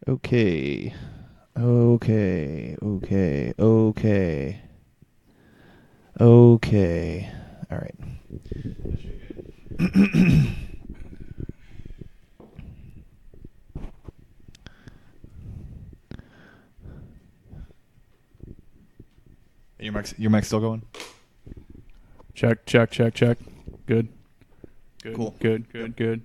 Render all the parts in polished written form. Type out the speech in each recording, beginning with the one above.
Okay. Okay. Okay. Okay. Okay. All right. Your mic's still going? Check, check, check, check. Good. Good. Cool. Good, good, good.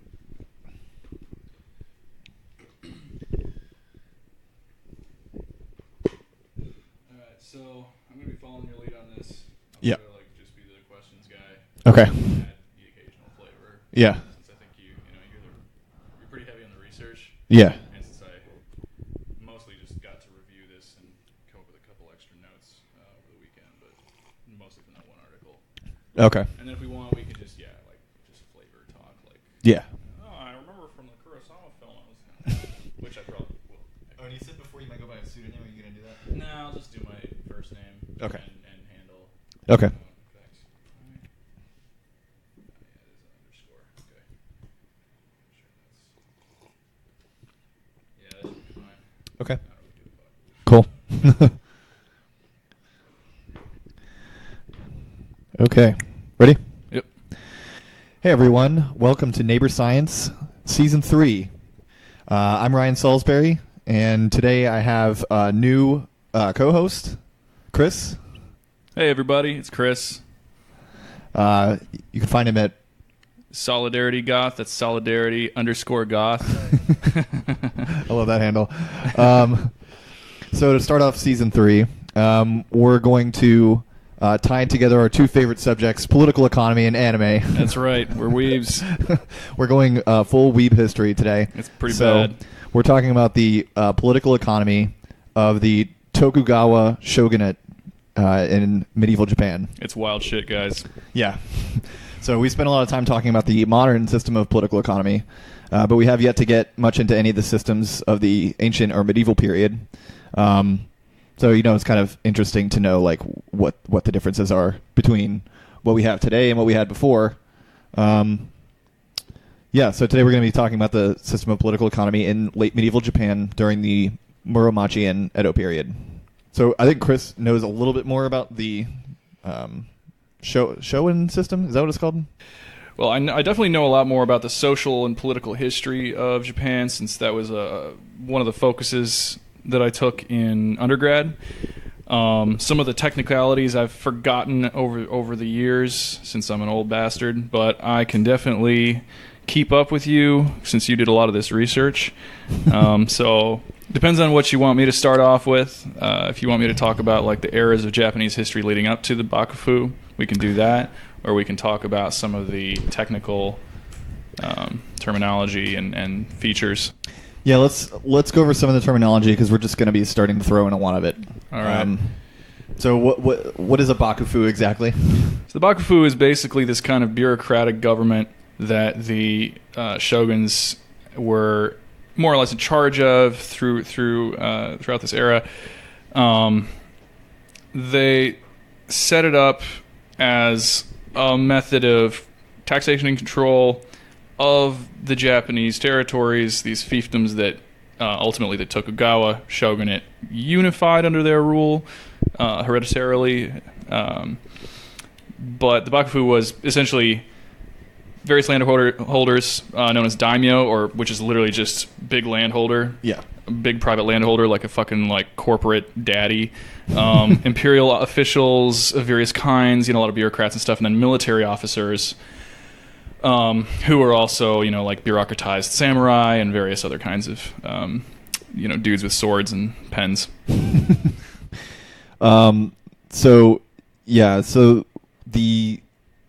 Alright, so I'm going to be following your lead on this. Yeah. Just be the questions guy. Okay. Add the occasional flavor. Yeah. Since I think you're pretty heavy on the research. Yeah. And since I mostly just got to review this and come up with a couple extra notes over the weekend, but mostly from that one article. Okay. And then if we want, we can just flavor talk, Yeah. oh, I remember from the Kurosawa film, which I probably will. Oh, and you said before you might go by a pseudonym. Are you gonna do that? No, I'll just do my first name. Okay. And handle. Okay. Thanks. Alright. Yeah, it is an underscore. Okay. Sure, that should be fine. Okay. I don't really give a fuck. Cool. Okay. Ready? Yep. Hey everyone, welcome to Neighbor Science Season 3. I'm Ryan Salisbury, and today I have a new co-host, Chris. Hey everybody, it's Chris. You can find him at... Solidarity Goth. That's Solidarity _ Goth. I love that handle. So to start off Season 3, we're going to tie together our two favorite subjects, political economy and anime. That's right. We're weebs. We're going full weeb history today. It's pretty so bad. We're talking about the political economy of the Tokugawa shogunate in medieval Japan. It's wild shit, guys. Yeah. So we spent a lot of time talking about the modern system of political economy, but we have yet to get much into any of the systems of the ancient or medieval period. So, it's kind of interesting to know, like, what the differences are between what we have today and what we had before. Yeah, so today we're going to be talking about the system of political economy in late medieval Japan during the Muromachi and Edo period. So I think Chris knows a little bit more about the Shogun system. Is that what it's called? Well, I definitely know a lot more about the social and political history of Japan, since that was one of the focuses that I took in undergrad. Some of the technicalities I've forgotten over the years, since I'm an old bastard, but I can definitely keep up with you since you did a lot of this research. So depends on what you want me to start off with. If you want me to talk about like the eras of Japanese history leading up to the Bakufu, we can do that, or we can talk about some of the technical terminology and features. Yeah, let's go over some of the terminology because we're just going to be starting to throw in a lot of it. All right. So what is a bakufu exactly? So the Bakufu is basically this kind of bureaucratic government that the shoguns were more or less in charge of throughout this era. They set it up as a method of taxation and control of the Japanese territories, these fiefdoms that ultimately the Tokugawa shogunate unified under their rule hereditarily. But the Bakufu was essentially various landholders known as daimyo, which is literally just big landholder. Yeah. A big private landholder, like a fucking corporate daddy. Imperial officials of various kinds, a lot of bureaucrats and stuff, and then military officers who are also, bureaucratized samurai and various other kinds of, dudes with swords and pens. So the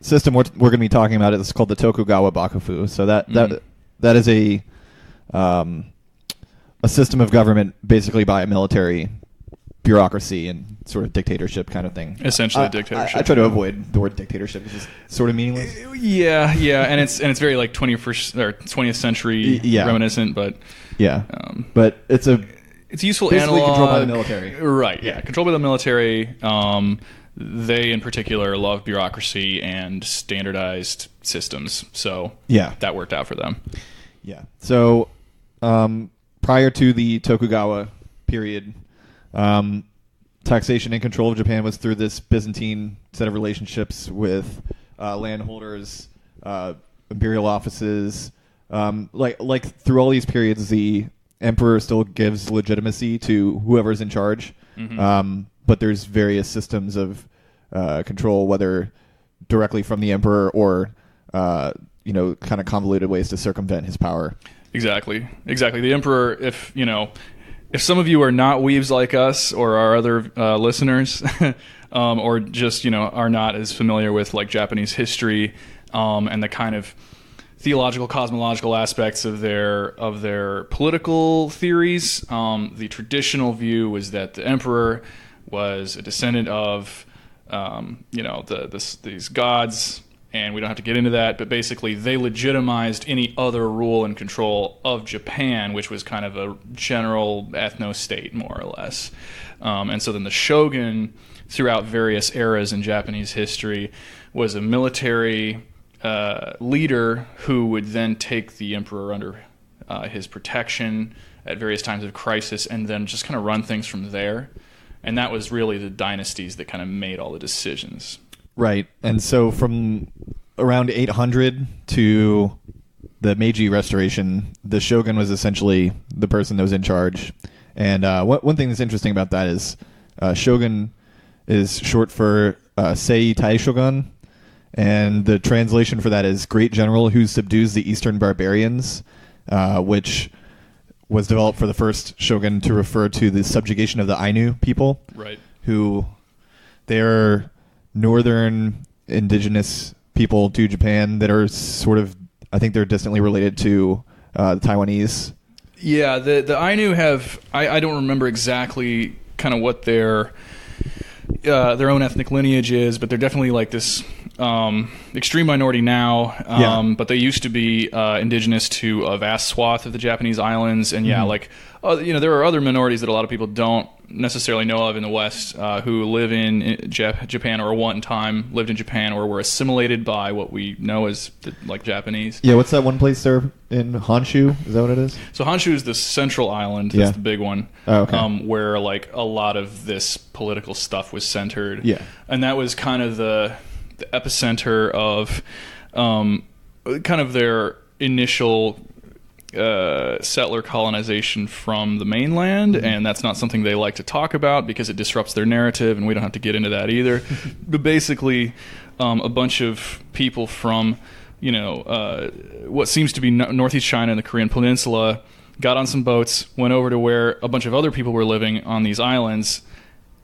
system we're going to be talking about is called the Tokugawa Bakufu. So that is a system of government basically by a military bureaucracy and sort of dictatorship kind of thing. Essentially, dictatorship. I try to avoid the word dictatorship because it's sort of meaningless. Yeah, and it's very 20th century reminiscent, but but it's a useful basically analog. Controlled by the military, right? Yeah, controlled by the military. They in particular love bureaucracy and standardized systems, so that worked out for them. Yeah. So prior to the Tokugawa period, taxation and control of Japan was through this Byzantine set of relationships with landholders, imperial offices. Like through all these periods, the emperor still gives legitimacy to whoever's in charge. Mm-hmm. But there's various systems of control, whether directly from the emperor or kind of convoluted ways to circumvent his power. Exactly. The emperor, if some of you are not weebs like us or our other listeners, or just are not as familiar with like Japanese history and the kind of theological, cosmological aspects of their political theories, the traditional view was that the emperor was a descendant of these gods. And we don't have to get into that, but basically they legitimized any other rule and control of Japan, which was kind of a general ethno-state, more or less. And so then the shogun, throughout various eras in Japanese history, was a military leader who would then take the emperor under his protection at various times of crisis and then just kind of run things from there. And that was really the dynasties that kind of made all the decisions. Right. And so from around 800 to the Meiji Restoration, the shogun was essentially the person that was in charge. And one thing that's interesting about that is shogun is short for Sei Taishogun, and the translation for that is great general who subdues the eastern barbarians, which was developed for the first shogun to refer to the subjugation of the Ainu people, right? Who they're northern indigenous people to Japan that are sort of, I think they're distantly related to the Taiwanese. Yeah, the Ainu have, I don't remember exactly kind of what their own ethnic lineage is, but they're definitely like this extreme minority now, but they used to be indigenous to a vast swath of the Japanese islands, and there are other minorities that a lot of people don't necessarily know of in the West who live in Japan or at one time lived in Japan or were assimilated by what we know as like Japanese. Yeah, what's that one place there in Honshu? Is that what it is? So Honshu is the central island. That's the big one. Oh, okay. Where like a lot of this political stuff was centered. Yeah. And that was kind of the epicenter of kind of their initial settler colonization from the mainland, and that's not something they like to talk about because it disrupts their narrative, and we don't have to get into that either. But basically, a bunch of people from what seems to be northeast China and the Korean Peninsula got on some boats, went over to where a bunch of other people were living on these islands,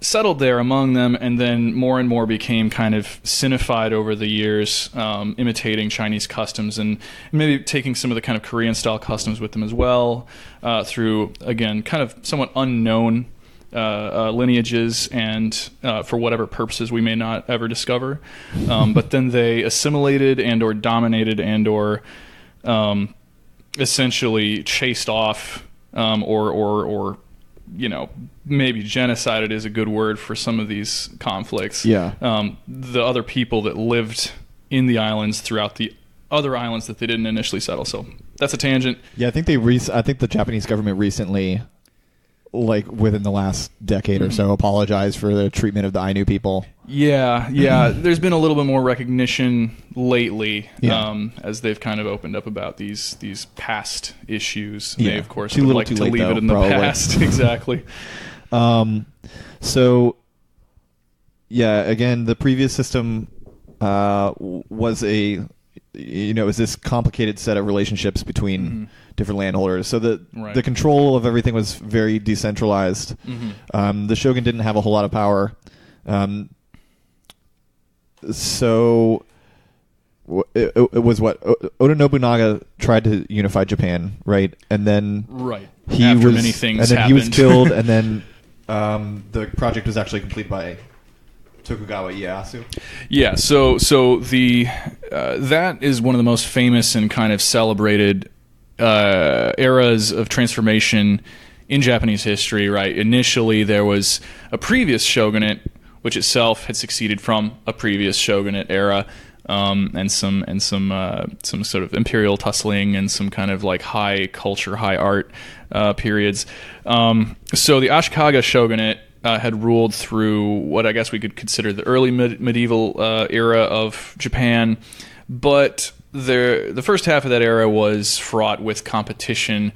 settled there among them, and then more and more became kind of sinified over the years, imitating Chinese customs and maybe taking some of the kind of Korean-style customs with them as well, through, again, kind of somewhat unknown lineages and for whatever purposes we may not ever discover. But then they assimilated and or dominated and or essentially chased off or maybe genocided is a good word for some of these conflicts. Yeah. The other people that lived in the islands throughout the other islands that they didn't initially settle. So that's a tangent. Yeah, I think I think the Japanese government recently, like within the last decade or so, apologized for the treatment of the Ainu people. Yeah. There's been a little bit more recognition lately, as they've kind of opened up about these past issues. Yeah. They, of course, Too would little, like too to late, leave though, it in the probably. past. Exactly. So, yeah, again, the previous system was it was this complicated set of relationships between different landholders. So the control of everything was very decentralized. The shogun didn't have a whole lot of power. So it was what Oda Nobunaga tried to unify Japan, right? And then he was killed, and then the project was actually completed by Tokugawa Ieyasu. Yeah, so the that is one of the most famous and kind of celebrated eras of transformation in Japanese history, right? Initially, there was a previous shogunate, which itself had succeeded from a previous shogunate era. and some sort of imperial tussling and some kind of like high culture, high art periods. So the Ashikaga shogunate had ruled through what I guess we could consider the early medieval era of Japan, but the first half of that era was fraught with competition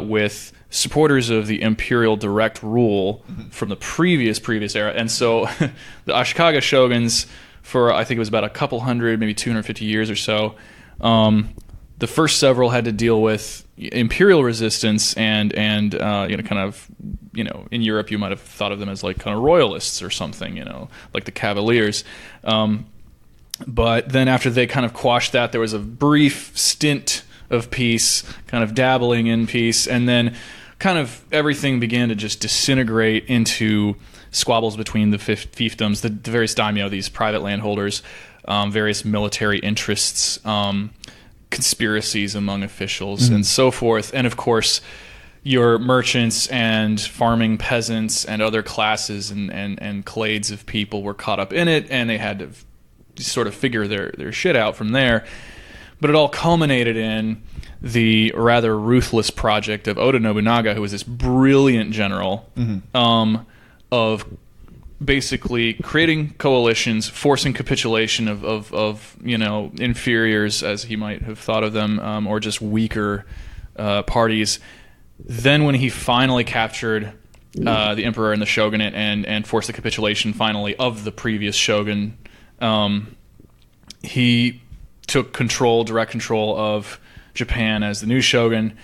with supporters of the imperial direct rule from the previous era. And so the Ashikaga shoguns, for I think it was about a couple hundred, maybe 250 years or so, the first several had to deal with imperial resistance and kind of, in Europe you might have thought of them as like kind of royalists or something, like the Cavaliers. But then after they kind of quashed that, there was a brief stint of peace, kind of dabbling in peace, and then kind of everything began to just disintegrate into squabbles between the fiefdoms, the various daimyo, these private landholders, various military interests, conspiracies among officials, and so forth. And of course, your merchants and farming peasants and other classes and clades of people were caught up in it, and they had to sort of figure their shit out from there. But it all culminated in the rather ruthless project of Oda Nobunaga, who was this brilliant general, of basically creating coalitions, forcing capitulation of inferiors, as he might have thought of them, or just weaker parties. Then when he finally captured the emperor and the shogunate and forced the capitulation finally of the previous shogun, he took direct control of Japan as the new shogun.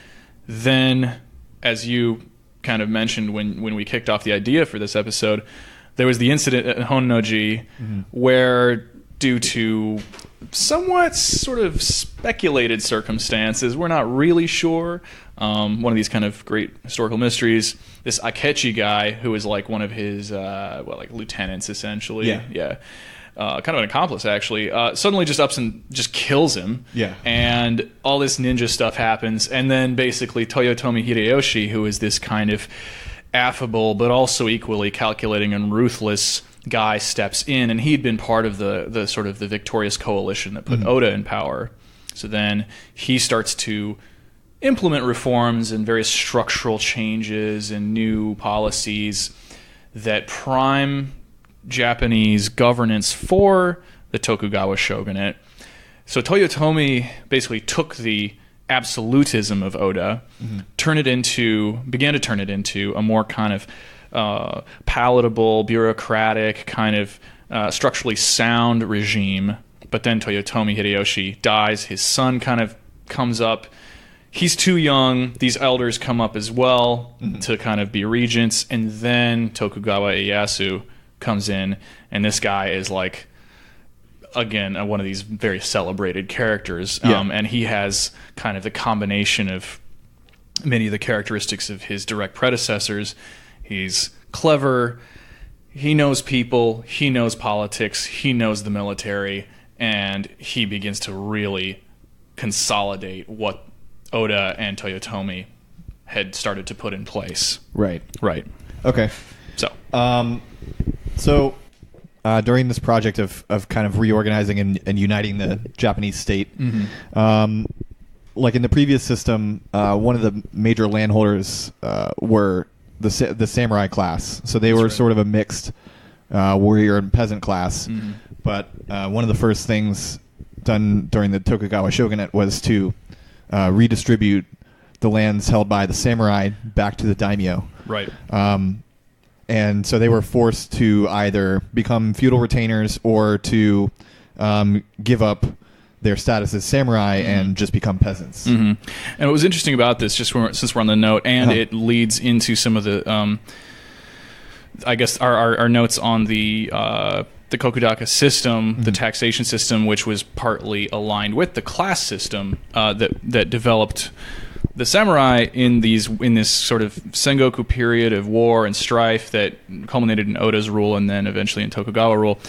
Then, as you kind of mentioned when we kicked off the idea for this episode, there was the incident at Honnoji where, due to somewhat sort of speculated circumstances, we're not really sure, one of these kind of great historical mysteries, this Akechi guy, who was like one of his like lieutenants essentially, kind of an accomplice actually, suddenly just ups and just kills him, and all this ninja stuff happens, and then basically Toyotomi Hideyoshi, who is this kind of affable but also equally calculating and ruthless guy, steps in, and he'd been part of the sort of the victorious coalition that put Oda in power. So then he starts to implement reforms and various structural changes and new policies that prime Japanese governance for the Tokugawa shogunate. So Toyotomi basically took the absolutism of Oda, began to turn it into a more kind of palatable, bureaucratic, kind of structurally sound regime. But then Toyotomi Hideyoshi dies. His son kind of comes up. He's too young. These elders come up as well to kind of be regents. And then Tokugawa Ieyasu comes in, and this guy is like, again, one of these very celebrated characters, and he has kind of the combination of many of the characteristics of his direct predecessors. He's clever, he knows people, he knows politics, he knows the military, and he begins to really consolidate what Oda and Toyotomi had started to put in place. Right. Okay. So during this project of kind of reorganizing and uniting the Japanese state, like in the previous system, one of the major landholders were the samurai class. So they were sort of a mixed warrior and peasant class. But one of the first things done during the Tokugawa shogunate was to redistribute the lands held by the samurai back to the daimyo. Right. And so they were forced to either become feudal retainers or to give up their status as samurai and just become peasants. And what was interesting about this, just since we're on the note, and it leads into some of the, I guess, our notes on the Kokudaka system, the taxation system, which was partly aligned with the class system that developed the samurai in this sort of Sengoku period of war and strife that culminated in Oda's rule and then eventually in Tokugawa rule.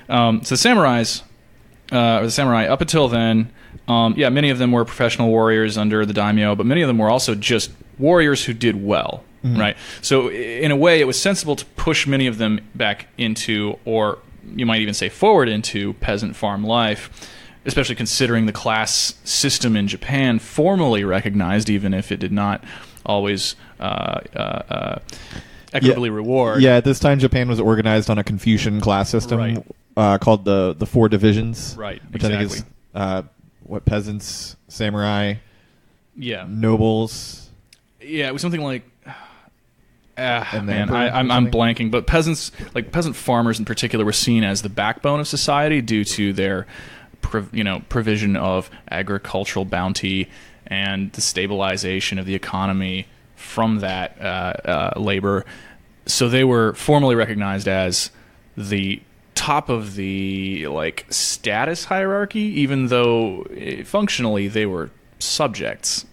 So the samurai up until then, many of them were professional warriors under the daimyo, but many of them were also just warriors who did well, right? So in a way, it was sensible to push many of them back into, or you might even say forward into peasant farm life, especially considering the class system in Japan formally recognized, even if it did not always equitably reward. Yeah, at this time, Japan was organized on a Confucian class system called the Four Divisions. Right, which exactly. I think is peasants, samurai, nobles. Yeah, it was something like... And man, emperor I'm or something? blanking, but peasant farmers in particular were seen as the backbone of society due to their provision of agricultural bounty and the stabilization of the economy from that labor. So they were formally recognized as the top of the status hierarchy, even though functionally they were subjects.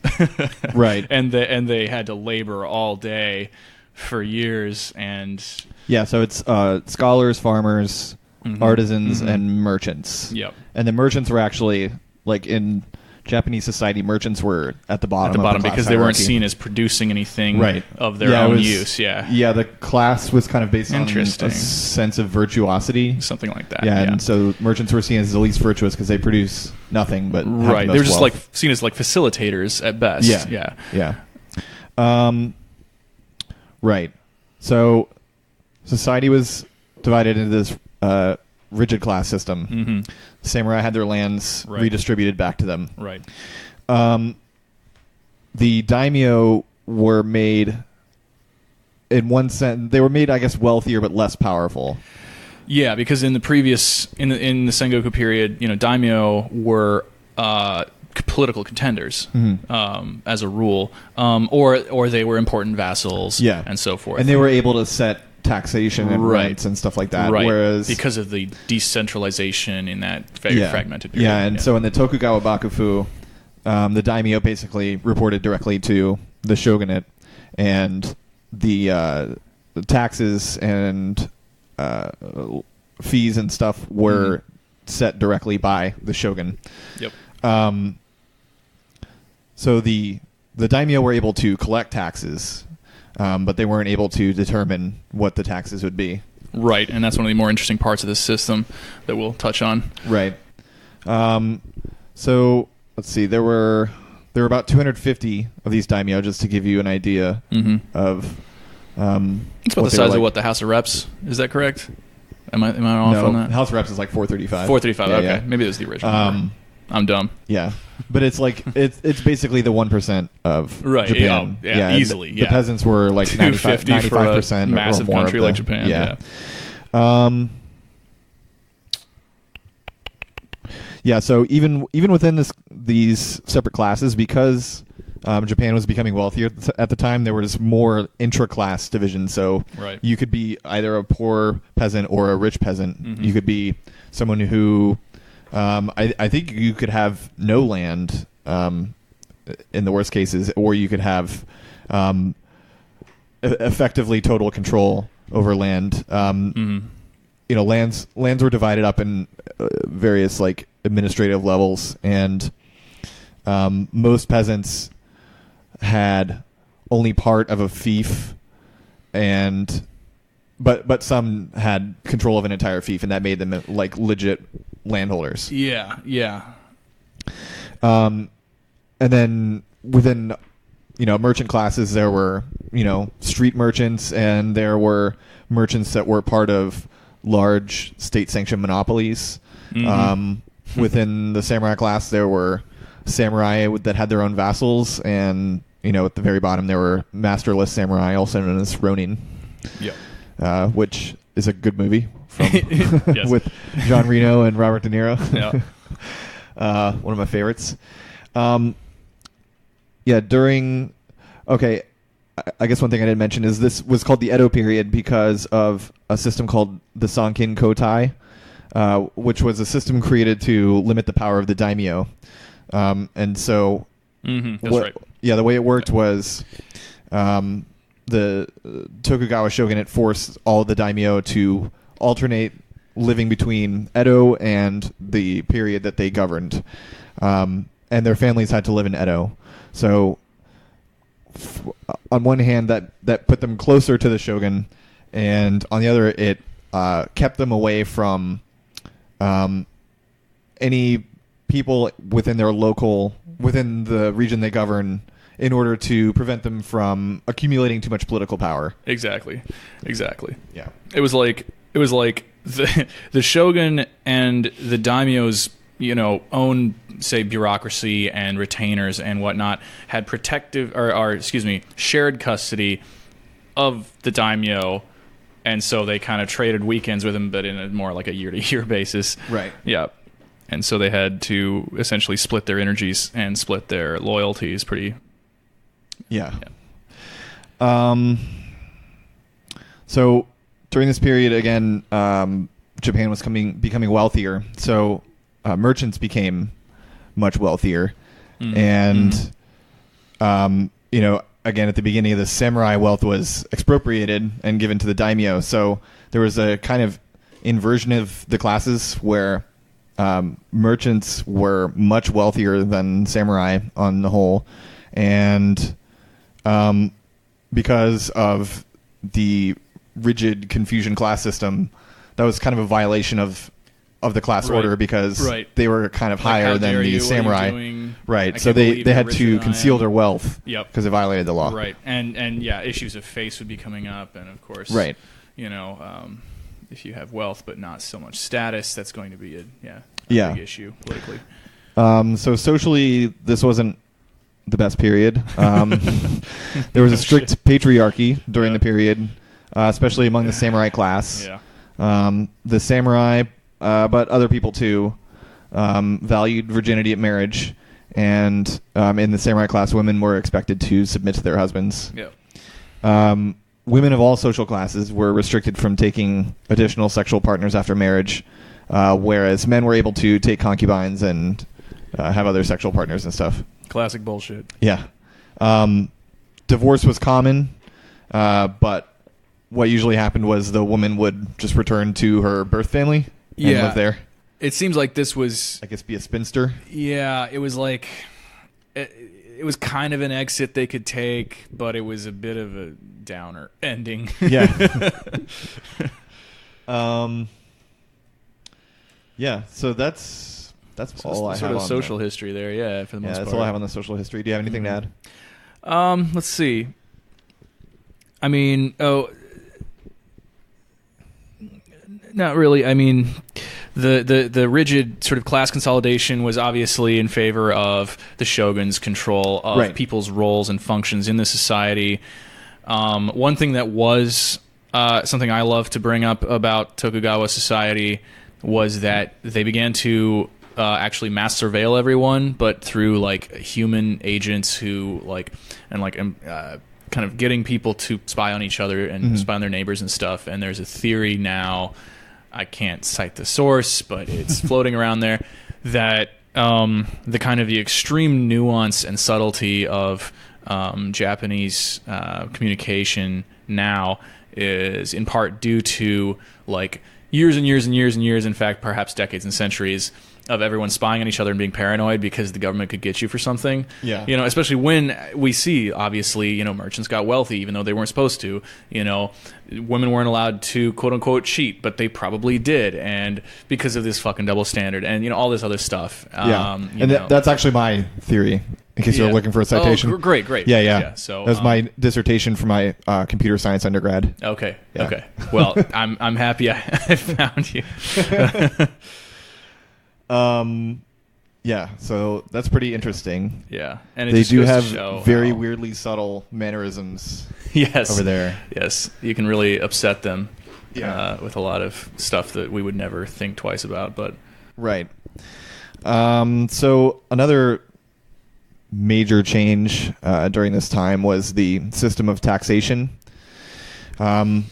Right. And they had to labor all day for years. And yeah, so it's scholars, farmers, artisans, and merchants. Yep. And the merchants were actually, in Japanese society, merchants were at the bottom. At the bottom of the class because they weren't hierarchy. seen as producing anything Right. of their own use. Yeah. Yeah, the class was kind of based on Interesting. a sense of virtuosity. Something like that. Yeah, and so merchants were seen as the least virtuous because they produce nothing but have the right. most They're just wealth. seen as facilitators at best. Yeah. Right. So society was divided into this rigid class system. Mm-hmm. Samurai had their lands redistributed back to them. Right. The daimyo were made, in one sense, they were made, I guess, wealthier but less powerful. Yeah, because in the previous in the Son Goku period, daimyo were political contenders as a rule, or they were important vassals, and so forth. And they were able to set taxation and rents and stuff like that. Right. Whereas because of the decentralization in that very fragmented period. Yeah, and so in the Tokugawa Bakufu, the daimyo basically reported directly to the shogunate, and the taxes and fees and stuff were set directly by the shogun. Yep. So the daimyo were able to collect taxes, but they weren't able to determine what the taxes would be. Right, and that's one of the more interesting parts of this system that we'll touch on. Right. So let's see. There were about 250 of these daimyo, just to give you an idea of. It's about the size of what the House of Reps. Is that correct? Am I off on that? House of Reps is like 435. 435. Yeah, okay, yeah. Maybe it was the original. number. I'm dumb. Yeah, but it's it's basically the 1% of Japan. Yeah, easily. The peasants were like 95% massive or more country of like Japan. Yeah. Yeah. So even within these separate classes, because Japan was becoming wealthier at the time, there was more intra-class divisions. So you could be either a poor peasant or a rich peasant. You could be someone who, I think you could have no land in the worst cases, or you could have effectively total control over land. Lands were divided up in various administrative levels, and most peasants had only part of a fief, but some had control of an entire fief, and that made them legit landholders. Yeah. And then within merchant classes, there were street merchants, and there were merchants that were part of large state-sanctioned monopolies. Within the samurai class, there were samurai that had their own vassals, and at the very bottom there were masterless samurai, also known as ronin. Yep. Which is a good movie from Yes. with Jean Reno and Robert De Niro. Yeah. One of my favorites. I guess one thing I didn't mention is this was called the Edo period because of a system called the Sankin Kotai, which was a system created to limit the power of the daimyo. And so, That's right. Yeah, the way it worked was the Tokugawa shogunate forced all of the daimyo to alternate living between Edo and the period that they governed. And their families had to live in Edo. So on one hand, that put them closer to the shogun, and on the other, it kept them away from any people within the region they govern, in order to prevent them from accumulating too much political power. Exactly. Yeah. It was like the shogun and the daimyo's, own, say, bureaucracy and retainers and whatnot had shared custody of the daimyo, and so they kind of traded weekends with him, but in a more like a year-to-year basis. Right. Yeah. And so they had to essentially split their energies and split their loyalties pretty. Yeah. So during this period, again, Japan was becoming wealthier. So merchants became much wealthier. And, again, at the beginning of the samurai, wealth was expropriated and given to the daimyo. So there was a kind of inversion of the classes where merchants were much wealthier than samurai on the whole. And because of the rigid Confucian class system, that was kind of a violation of the class order, because they were kind of higher than the samurai. Right. So they had to conceal their wealth because they violated the law. Right. And issues of face would be coming up, and of course, if you have wealth but not so much status, that's going to be a big issue politically. So socially, this wasn't the best period. There was a strict patriarchy during the period, especially among the samurai class. The samurai, but other people too, valued virginity at marriage, and in the samurai class, women were expected to submit to their husbands. Women of all social classes were restricted from taking additional sexual partners after marriage, whereas men were able to take concubines and have other sexual partners and stuff. Classic bullshit. Yeah. Divorce was common, but what usually happened was the woman would just return to her birth family and live there. It seems like this was... I guess be a spinster. Yeah, it was like... It was kind of an exit they could take, but it was a bit of a downer ending. Yeah. So that's all I have sort of on social history there, for the most part. That's all I have on the social history. Do you have anything to add? Let's see. I mean, not really. I mean, the rigid sort of class consolidation was obviously in favor of the shogun's control of people's roles and functions in the society. One thing that was something I love to bring up about Tokugawa society was that they began to actually mass surveil everyone, but through like human agents who kind of getting people to spy on each other and spy on their neighbors and stuff. And there's a theory now, I can't cite the source, but it's floating around there, that the kind of the extreme nuance and subtlety of Japanese communication now is in part due to like years and years and years and years, in fact, perhaps decades and centuries of everyone spying on each other and being paranoid because the government could get you for something. Yeah. Especially when we see, obviously, merchants got wealthy even though they weren't supposed to. Women weren't allowed to, quote unquote, cheat, but they probably did. And because of this fucking double standard and, all this other stuff. That's actually my theory, in case you're looking for a citation. Oh, great. Yeah. So that was my dissertation for my computer science undergrad. Okay. Yeah. Okay. Well, I'm happy I found you. So that's pretty interesting. Yeah, and they do have very weirdly subtle mannerisms. Yes, over there. Yes, you can really upset them. With a lot of stuff that we would never think twice about. But right. So another major change during this time was the system of taxation. So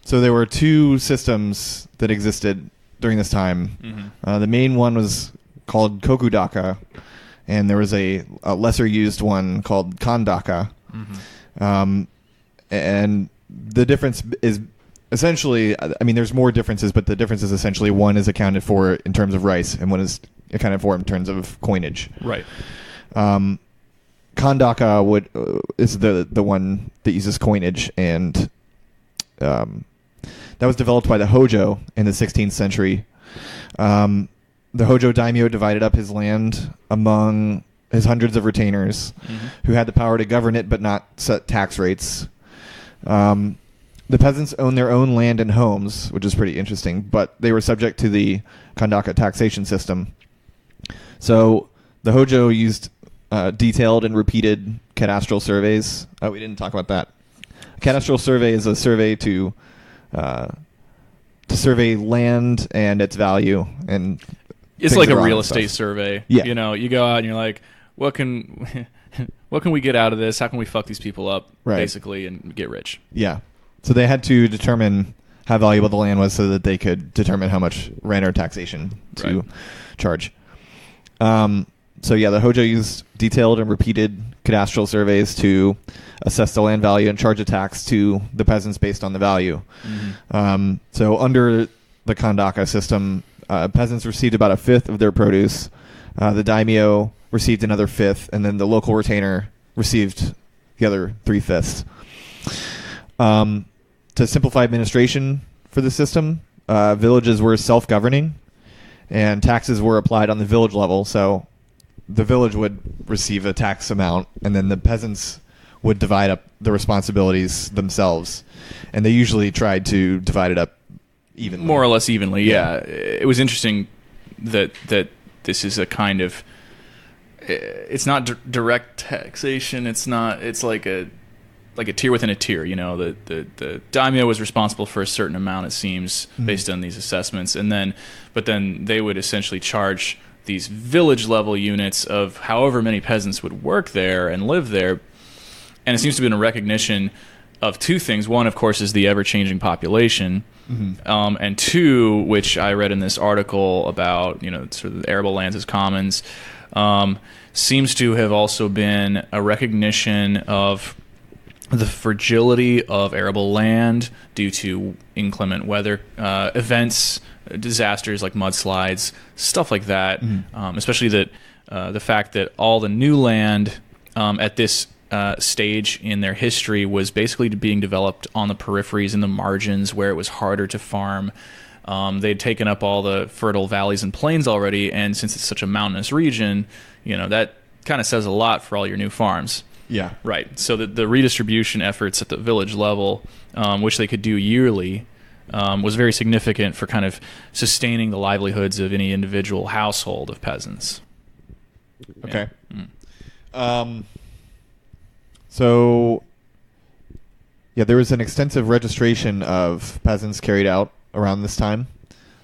there were two systems that existed during this time. The main one was called kokudaka, and there was a lesser used one called kandaka. And the difference is essentially, there's more differences, but the difference is essentially one is accounted for in terms of rice and one is accounted for in terms of coinage. Right. Kandaka is the one that uses coinage, and that that was developed by the Hojo in the 16th century. The Hojo daimyo divided up his land among his hundreds of retainers who had the power to govern it but not set tax rates. The peasants owned their own land and homes, which is pretty interesting, but they were subject to the Kandaka taxation system. So the Hojo used detailed and repeated cadastral surveys. Oh, we didn't talk about that. A cadastral survey is a survey to survey land and its value, and it's like a real estate survey. Yeah. You know, you go out and you're like, what can we get out of this? How can we fuck these people up, basically, and get rich? Yeah. So they had to determine how valuable the land was so that they could determine how much rent or taxation to charge. So yeah, the Hojo used detailed and repeated cadastral surveys to assess the land value and charge a tax to the peasants based on the value. So under the Kandaka system, peasants received about a fifth of their produce. The daimyo received another fifth, and then the local retainer received the other 3/5. To simplify administration for the system, villages were self-governing, and taxes were applied on the village level. So the village would receive a tax amount, and then the peasants would divide up the responsibilities themselves. And they usually tried to divide it up evenly. More or less evenly, yeah. It was interesting that this is a kind of... It's not direct taxation. It's like a tier within a tier. You know, the daimyo was responsible for a certain amount, it seems, based on these assessments, but then they would essentially charge these village level units of however many peasants would work there and live there. And it seems to have been a recognition of two things. One, of course, is the ever changing population, and two, which I read in this article about, you know, sort of the arable lands as commons, seems to have also been a recognition of the fragility of arable land due to inclement weather events, disasters like mudslides, stuff like that. Especially that the fact that all the new land at this stage in their history was basically being developed on the peripheries and the margins where it was harder to farm. They'd taken up all the fertile valleys and plains already, and since it's such a mountainous region, you know, that kind of says a lot for all your new farms. Yeah. Right. So the redistribution efforts at the village level, which they could do yearly, was very significant for kind of sustaining the livelihoods of any individual household of peasants. Okay. So, yeah, there was an extensive registration of peasants carried out around this time.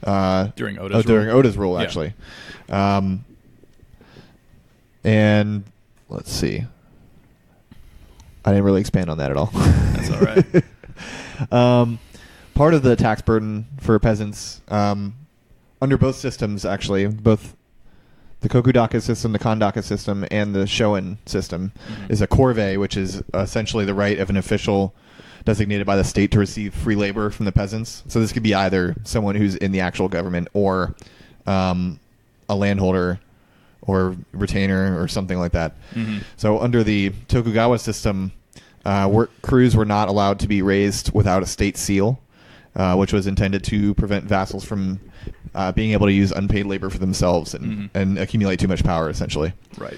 During Oda's rule. During Oda's rule, actually. And let's see. I didn't really expand on that at all. That's all right. Part of the tax burden for peasants, under both systems, actually, both the Kokudaka system, the Kandaka system, and the Shoin system, is a corvée, which is essentially the right of an official designated by the state to receive free labor from the peasants. So this could be either someone who's in the actual government or a landholder or retainer or something like that. So under the Tokugawa system, crews were not allowed to be raised without a state seal, which was intended to prevent vassals from being able to use unpaid labor for themselves and accumulate too much power, essentially. Right.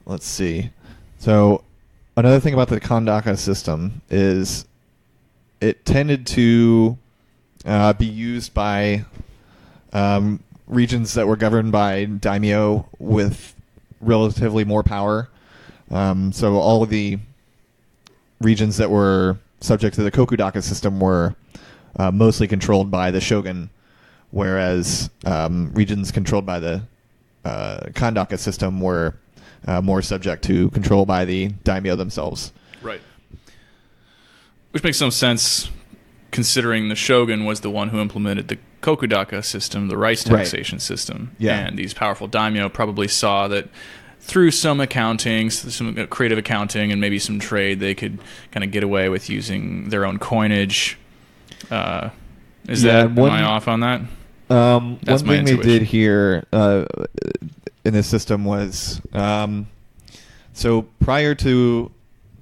Let's see. So another thing about the Kandaka system is it tended to be used by regions that were governed by daimyo with relatively more power. So all of the regions that were subject to the Kokudaka system were mostly controlled by the shogun, whereas regions controlled by the Kandaka system were more subject to control by the daimyo themselves. Right. Which makes some sense, considering the shogun was the one who implemented the Kokudaka system, the rice taxation system. Yeah. And these powerful daimyo probably saw that through some accounting, some creative accounting, and maybe some trade, they could kind of get away with using their own coinage. Am I off on that? One thing they did here in this system was, so prior to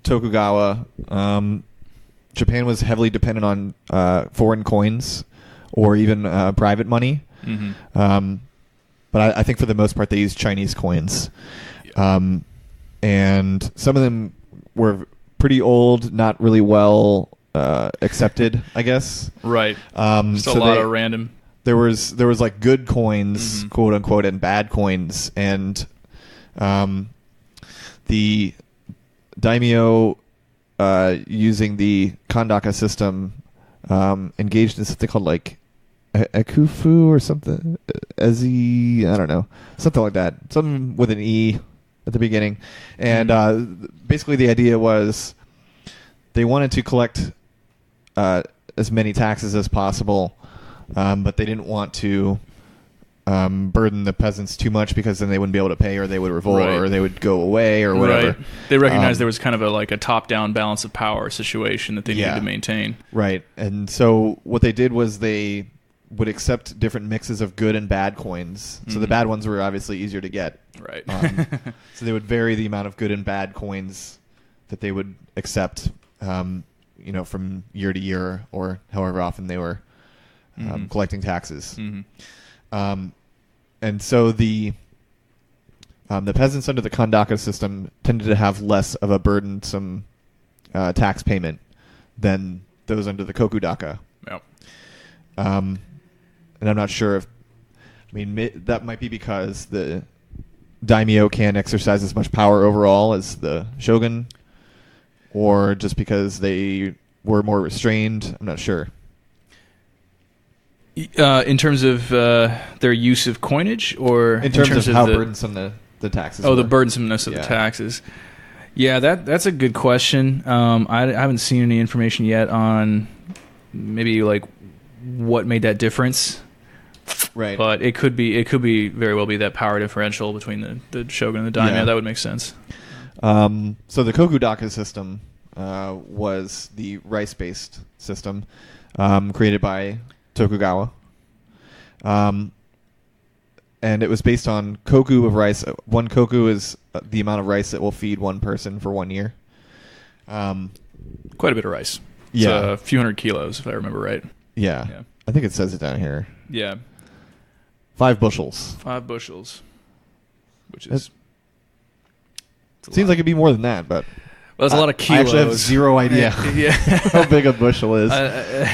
Tokugawa, Japan was heavily dependent on foreign coins or even private money. Mm-hmm. But I think for the most part they used Chinese coins. Yeah. And some of them were pretty old, not really well accepted, I guess. Right. Just a lot of random. There was like good coins, mm-hmm. quote unquote, and bad coins, and the daimyo using the kandaka system engaged in something called like ekufu or something, ezi, I don't know, something like that, something with an e at the beginning, and basically the idea was they wanted to collect as many taxes as possible, but they didn't want to burden the peasants too much because then they wouldn't be able to pay, or they would revolt, right. or they would go away, or whatever. Right. They recognized there was kind of a top-down balance of power situation that they needed to maintain. Right. And so what they did was they would accept different mixes of good and bad coins. So the bad ones were obviously easier to get. Right. So they would vary the amount of good and bad coins that they would accept, from year to year, or however often they were collecting taxes. Mm-hmm. And so the peasants under the kandaka system tended to have less of a burdensome tax payment than those under the kokudaka. Yep. And I'm not sure that might be because the daimyo can't exercise as much power overall as the shogun, or just because they were more restrained. I'm not sure. In terms of their use of coinage, or in terms of how burdensome the taxes were? The burdensomeness of the taxes. Yeah, that's a good question. I haven't seen any information yet on maybe like what made that difference. Right. But it could very well be that power differential between the shogun and the daimyo. Yeah. That would make sense. So the kokudaka system was the rice-based system created by Tokugawa. And it was based on koku of rice. One koku is the amount of rice that will feed one person for 1 year. Quite a bit of rice. Yeah. It's a few hundred kilos, if I remember right. Yeah. I think it says it down here. Yeah. 5 bushels. 5 bushels. Which is... Seems like it'd be more than that, but... Well, that's a lot of kilos. I actually have zero idea how big a bushel is.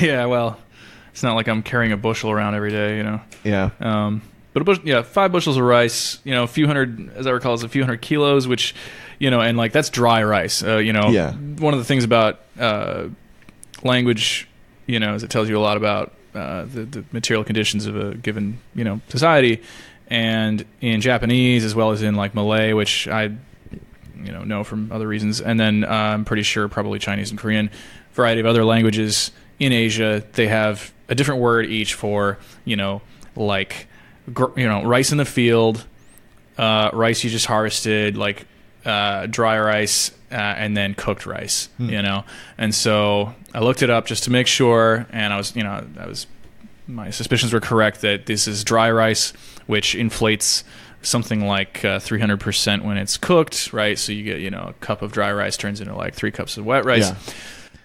Yeah, well... It's not like I'm carrying a bushel around every day, Yeah. But 5 bushels of rice, a few hundred, as I recall, is a few hundred kilos, which, and like that's dry rice. Yeah. One of the things about language, is it tells you a lot about the material conditions of a given, society. And in Japanese, as well as in like Malay, which I, know from other reasons, and then I'm pretty sure probably Chinese and Korean, variety of other languages in Asia, they have a different word each for, like, rice in the field, rice you just harvested, like dry rice, and then cooked rice, And so I looked it up just to make sure, and I was my suspicions were correct that this is dry rice, which inflates something like 300% when it's cooked, right? So you get, a cup of dry rice turns into like 3 cups of wet rice. Yeah.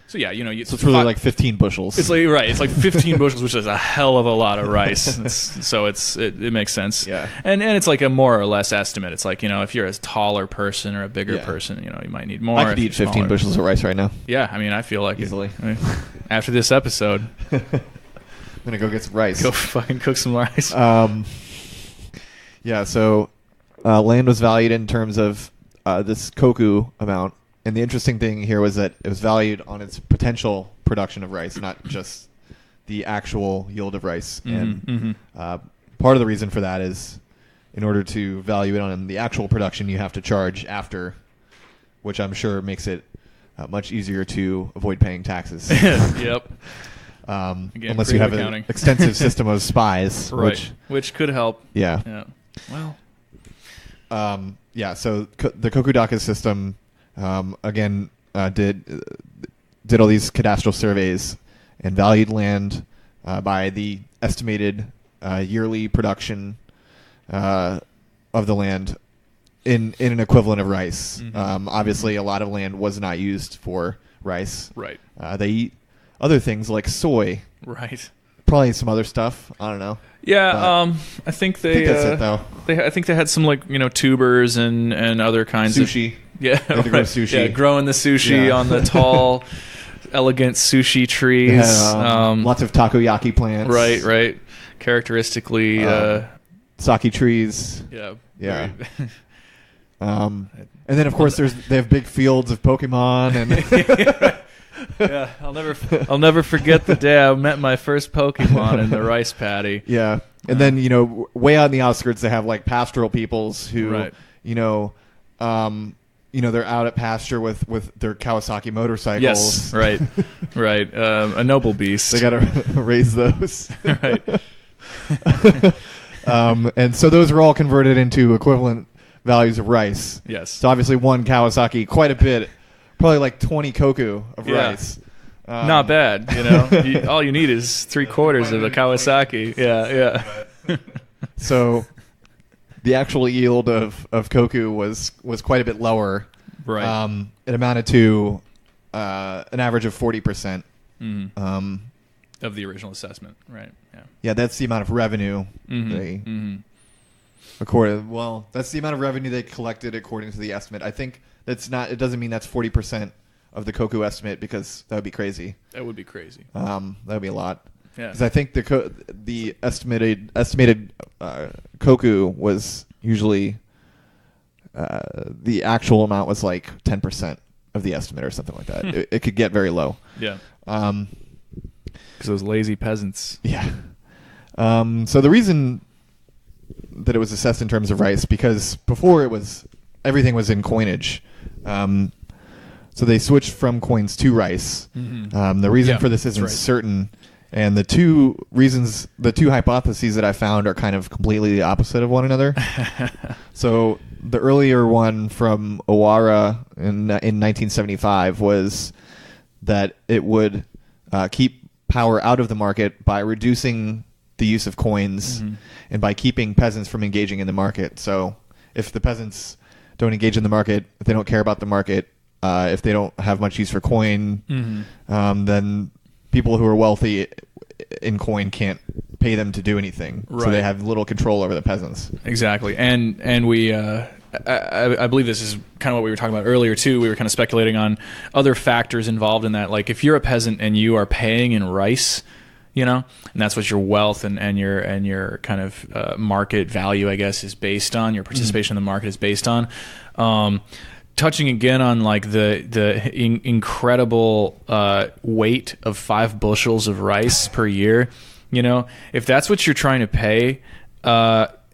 So yeah, so it's really like 15 bushels. It's like It's like 15 bushels, which is a hell of a lot of rice. So it makes sense. Yeah. And it's like a more or less estimate. It's like, if you're a taller person or a bigger person, you might need more. I could eat 15 bushels of rice right now. Yeah, I feel like easily. After this episode, I'm gonna go get some rice. Go fucking cook some rice. Yeah. So land was valued in terms of this koku amount. And the interesting thing here was that it was valued on its potential production of rice, not just the actual yield of rice. And part of the reason for that is in order to value it on the actual production, you have to charge after, which I'm sure makes it much easier to avoid paying taxes. Yep. Again, unless you have an extensive system of spies. Right. Which could help. Yeah. Well. So the kokudaka system... again, did all these cadastral surveys and valued land by the estimated yearly production of the land in an equivalent of rice. Obviously, a lot of land was not used for rice. Right. They eat other things like soy. Right. Probably some other stuff. I don't know. Yeah, I think they. I think that's it, though. I think they had some tubers and other kinds of sushi. Yeah, They had to grow sushi. Yeah, growing the sushi Yeah. on the tall, elegant sushi trees. Lots of takoyaki plants. Right. Characteristically, sake trees. yeah. Yeah. And then of course they have big fields of Pokemon and. Yeah, I'll never forget the day I met my first Pokemon in the rice paddy. Yeah, and then way out in the outskirts they have like pastoral peoples who Right. They're out at pasture with their Kawasaki motorcycles. Yes, right. A noble beast. They got to raise those. Right. And so those are all converted into equivalent values of rice. Yes. So obviously one Kawasaki, quite a bit, probably like 20 koku of Yeah. rice. Not bad, all you need is 3/4 of a Kawasaki. Yeah. So the actual yield of koku was quite a bit lower. Right. It amounted to an average of 40%. Of the original assessment. Right. Yeah. Yeah, that's the amount of revenue they that's the amount of revenue they collected according to the estimate. I think that's not. It doesn't mean that's 40% of the koku estimate because that would be crazy. That would be crazy. That would be a lot. Yeah. Because I think the estimated koku was usually the actual amount was like 10% of the estimate or something like that. It could get very low. Yeah. Because those lazy peasants. Yeah. So the reason that it was assessed in terms of rice, because before everything was in coinage. So they switched from coins to rice. The reason for this isn't certain. And the two hypotheses that I found are kind of completely the opposite of one another. So the earlier one from Owara in 1975 was that it would keep power out of the market by reducing the use of coins and by keeping peasants from engaging in the market. So if the peasants don't engage in the market, if they don't care about the market, if they don't have much use for coin, then people who are wealthy in coin can't pay them to do anything. Right. So they have little control over the peasants. Exactly. And we I believe this is kind of what we were talking about earlier too. We were kind of speculating on other factors involved in that. Like if you're a peasant and you are paying in rice, and that's what your wealth and your kind of market value, I guess, is based on. Your participation in the market is based on. Touching again on like the incredible weight of 5 bushels of rice per year, if that's what you're trying to pay,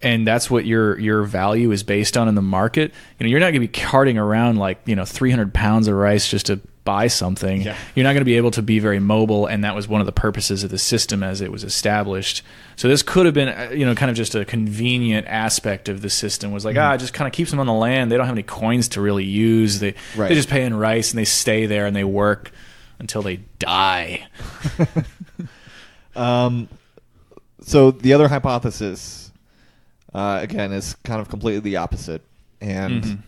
and that's what your value is based on in the market, you're not going to be carting around like 300 pounds of rice just to buy something. Yeah. You're not going to be able to be very mobile, and that was one of the purposes of the system as it was established. So this could have been kind of just a convenient aspect of the system. Was like it just kind of keeps them on the land. They don't have any coins to really use. They just pay in rice and they stay there and they work until they die. So the other hypothesis, again, is kind of completely the opposite. And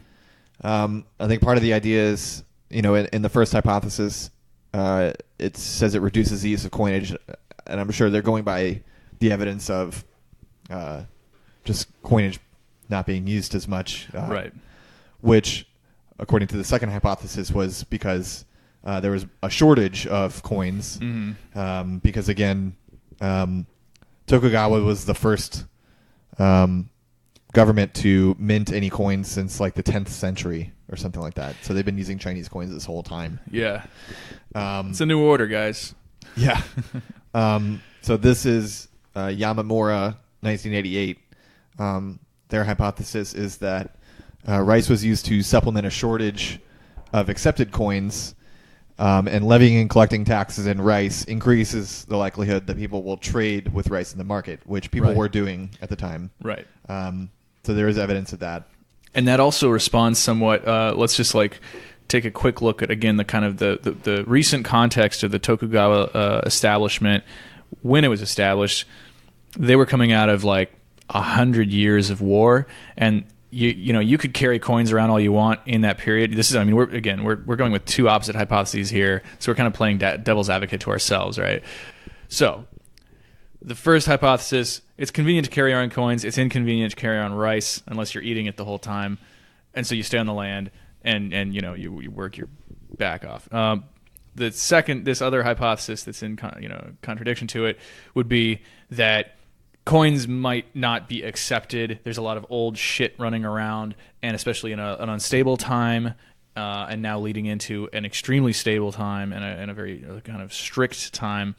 I think part of the idea is, in the first hypothesis, it says it reduces the use of coinage, and I'm sure they're going by the evidence of just coinage not being used as much. Right. Which, according to the second hypothesis, was because there was a shortage of coins. Because, again, Tokugawa was the first government to mint any coins since like the 10th century or something like that. So they've been using Chinese coins this whole time. Yeah. It's a new order, guys. Yeah. So this is Yamamura, 1988. Their hypothesis is that rice was used to supplement a shortage of accepted coins, and levying and collecting taxes in rice increases the likelihood that people will trade with rice in the market, which people were doing at the time. Right. So there is evidence of that. And that also responds somewhat. Let's just like take a quick look at, again, the kind of the recent context of the Tokugawa establishment. When it was established, they were coming out of like 100 years of war, and you could carry coins around all you want in that period. This is, I mean, we're going with two opposite hypotheses here, so we're kind of playing devil's advocate to ourselves, right? So, the first hypothesis: it's convenient to carry around coins. It's inconvenient to carry around rice unless you're eating it the whole time, and so you stay on the land and you work your back off. The second, this other hypothesis that's in contradiction to it would be that coins might not be accepted. There's a lot of old shit running around, and especially in an unstable time, and now leading into an extremely stable time and a very kind of strict time,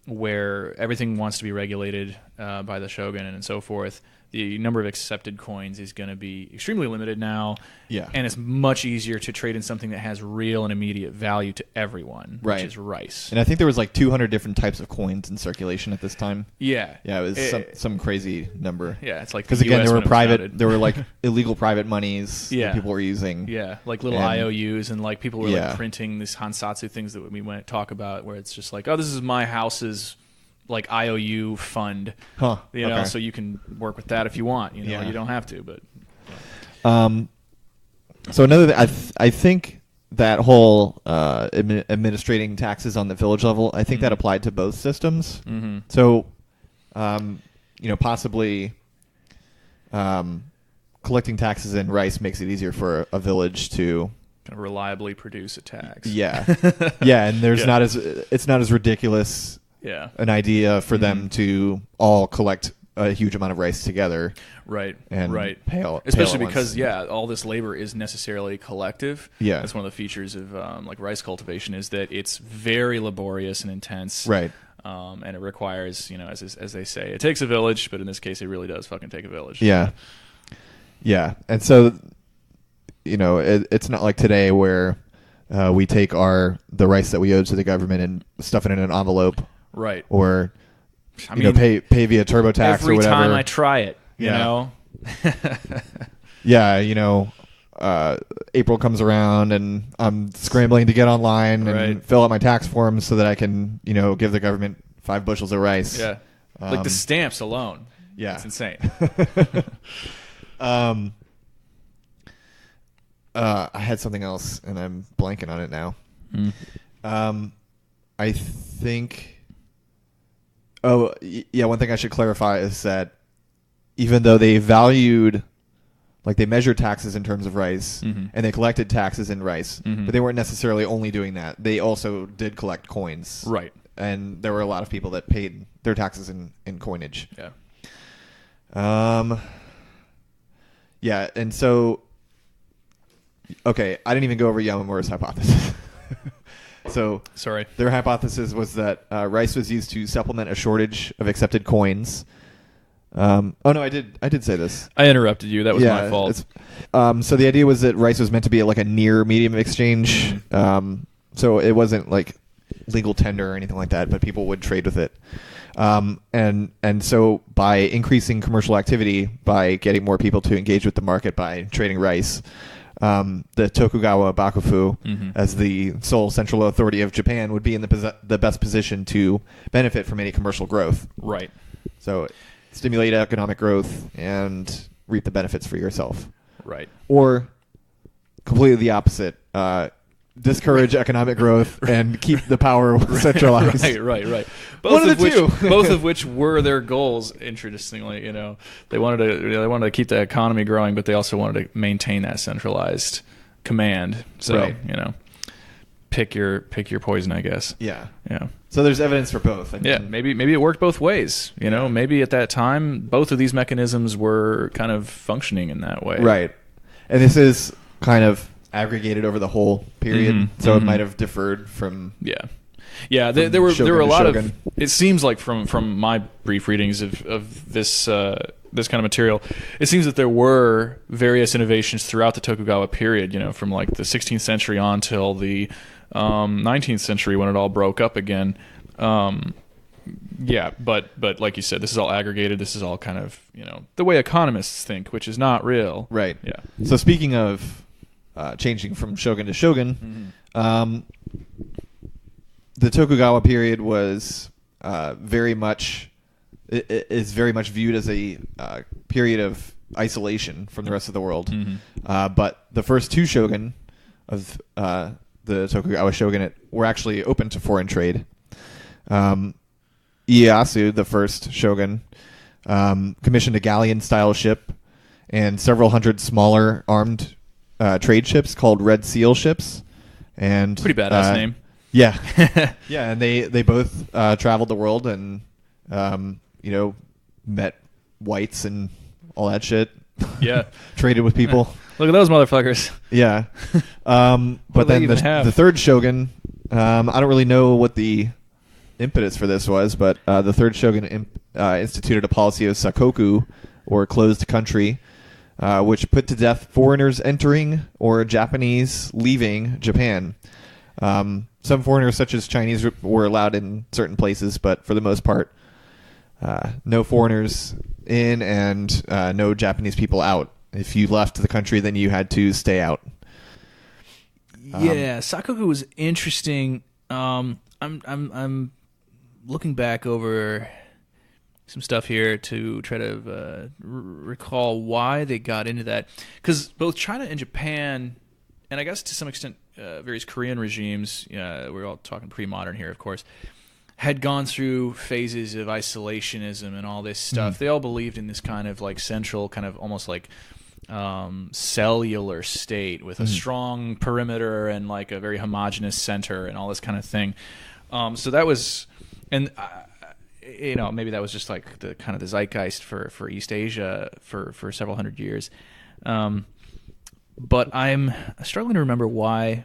where everything wants to be regulated by the shogun and so forth. The number of accepted coins is going to be extremely limited now, and it's much easier to trade in something that has real and immediate value to everyone, which is rice. And I think there was like 200 different types of coins in circulation at this time. Yeah, it was some crazy number. Yeah, it's like because again there were like illegal private monies that people were using. Yeah, like little IOUs, and like people were like printing these Hansatsu things that we might talk about, where it's just like, oh, this is my house's like IOU fund, you know, so you can work with that if you want, you know, you don't have to, but. So another thing, I think that whole administrating taxes on the village level, I think that applied to both systems. Mm-hmm. So, possibly collecting taxes in rice makes it easier for a village to kind of reliably produce a tax. Yeah, and there's it's not as ridiculous. Yeah, an idea for them to all collect a huge amount of rice together, right? Especially because all this labor is necessarily collective. Yeah, that's one of the features of like rice cultivation, is that it's very laborious and intense, right? And it requires, as they say, it takes a village, but in this case, it really does fucking take a village. Yeah, and so it's not like today where we take the rice that we owe to the government and stuff it in an envelope. Right. Or, pay via TurboTax or whatever. Every time I try it, you know? April comes around and I'm scrambling to get online and fill out my tax forms so that I can, give the government 5 bushels of rice. Yeah. Like the stamps alone. Yeah. It's insane. I had something else and I'm blanking on it now. I think... Oh, yeah, one thing I should clarify is that even though they valued, like they measured taxes in terms of rice, and they collected taxes in rice, but they weren't necessarily only doing that. They also did collect coins. Right. And there were a lot of people that paid their taxes in coinage. Yeah. Yeah, and so, okay, I didn't even go over Yamamura's hypothesis. So sorry. Their hypothesis was that rice was used to supplement a shortage of accepted coins. Oh no, I did say this. I interrupted you. That was my fault. So the idea was that rice was meant to be like a near medium of exchange. So it wasn't like legal tender or anything like that, but people would trade with it. And so by increasing commercial activity, by getting more people to engage with the market by trading rice, the Tokugawa Bakufu, as the sole central authority of Japan, would be in the best position to benefit from any commercial growth. Right. So stimulate economic growth and reap the benefits for yourself. Right. Or completely the opposite. Discourage economic growth and keep the power centralized. Right. Both of which were their goals. Interestingly, they wanted to keep the economy growing, but they also wanted to maintain that centralized command. So pick your poison, I guess. Yeah. Yeah. So there's evidence for both. Maybe it worked both ways. Maybe at that time both of these mechanisms were kind of funcking in that way. Right. And this is kind of aggregated over the whole period, so it might have differed from there were a lot of, it seems like from my brief readings of this this kind of material, it seems that there were various innovations throughout the Tokugawa period, from like the 16th century on till the 19th century when it all broke up again. But like you said, this is all aggregated. This is all kind of the way economists think, which is not real. Right. Yeah. So speaking of changing from shogun to shogun, the Tokugawa period was very much viewed as a period of isolation from the rest of the world. Mm-hmm. But the first two shogun of the Tokugawa shogunate were actually open to foreign trade. Ieyasu, the first shogun, commissioned a galleon-style ship and several hundred smaller armed trade ships called Red Seal ships. And pretty badass name. Yeah, yeah, and they both traveled the world and met whites and all that shit. Yeah, traded with people. Look at those motherfuckers. Yeah, but then the third shogun, I don't really know what the impetus for this was, but the third shogun instituted a policy of sakoku, or closed country, which put to death foreigners entering or Japanese leaving Japan. Some foreigners, such as Chinese, were allowed in certain places, but for the most part, no foreigners in and no Japanese people out. If you left the country, then you had to stay out. Yeah, sakoku was interesting. I'm looking back over some stuff here to try to recall why they got into that, because both China and Japan, and I guess to some extent various Korean regimes, we're all talking pre-modern here, of course, had gone through phases of isolationism and all this stuff. They all believed in this kind of like central, kind of almost like cellular state with a strong perimeter and like a very homogeneous center and all this kind of thing. So that was, and maybe that was just like the kind of the zeitgeist for East Asia for several hundred years. But I'm struggling to remember why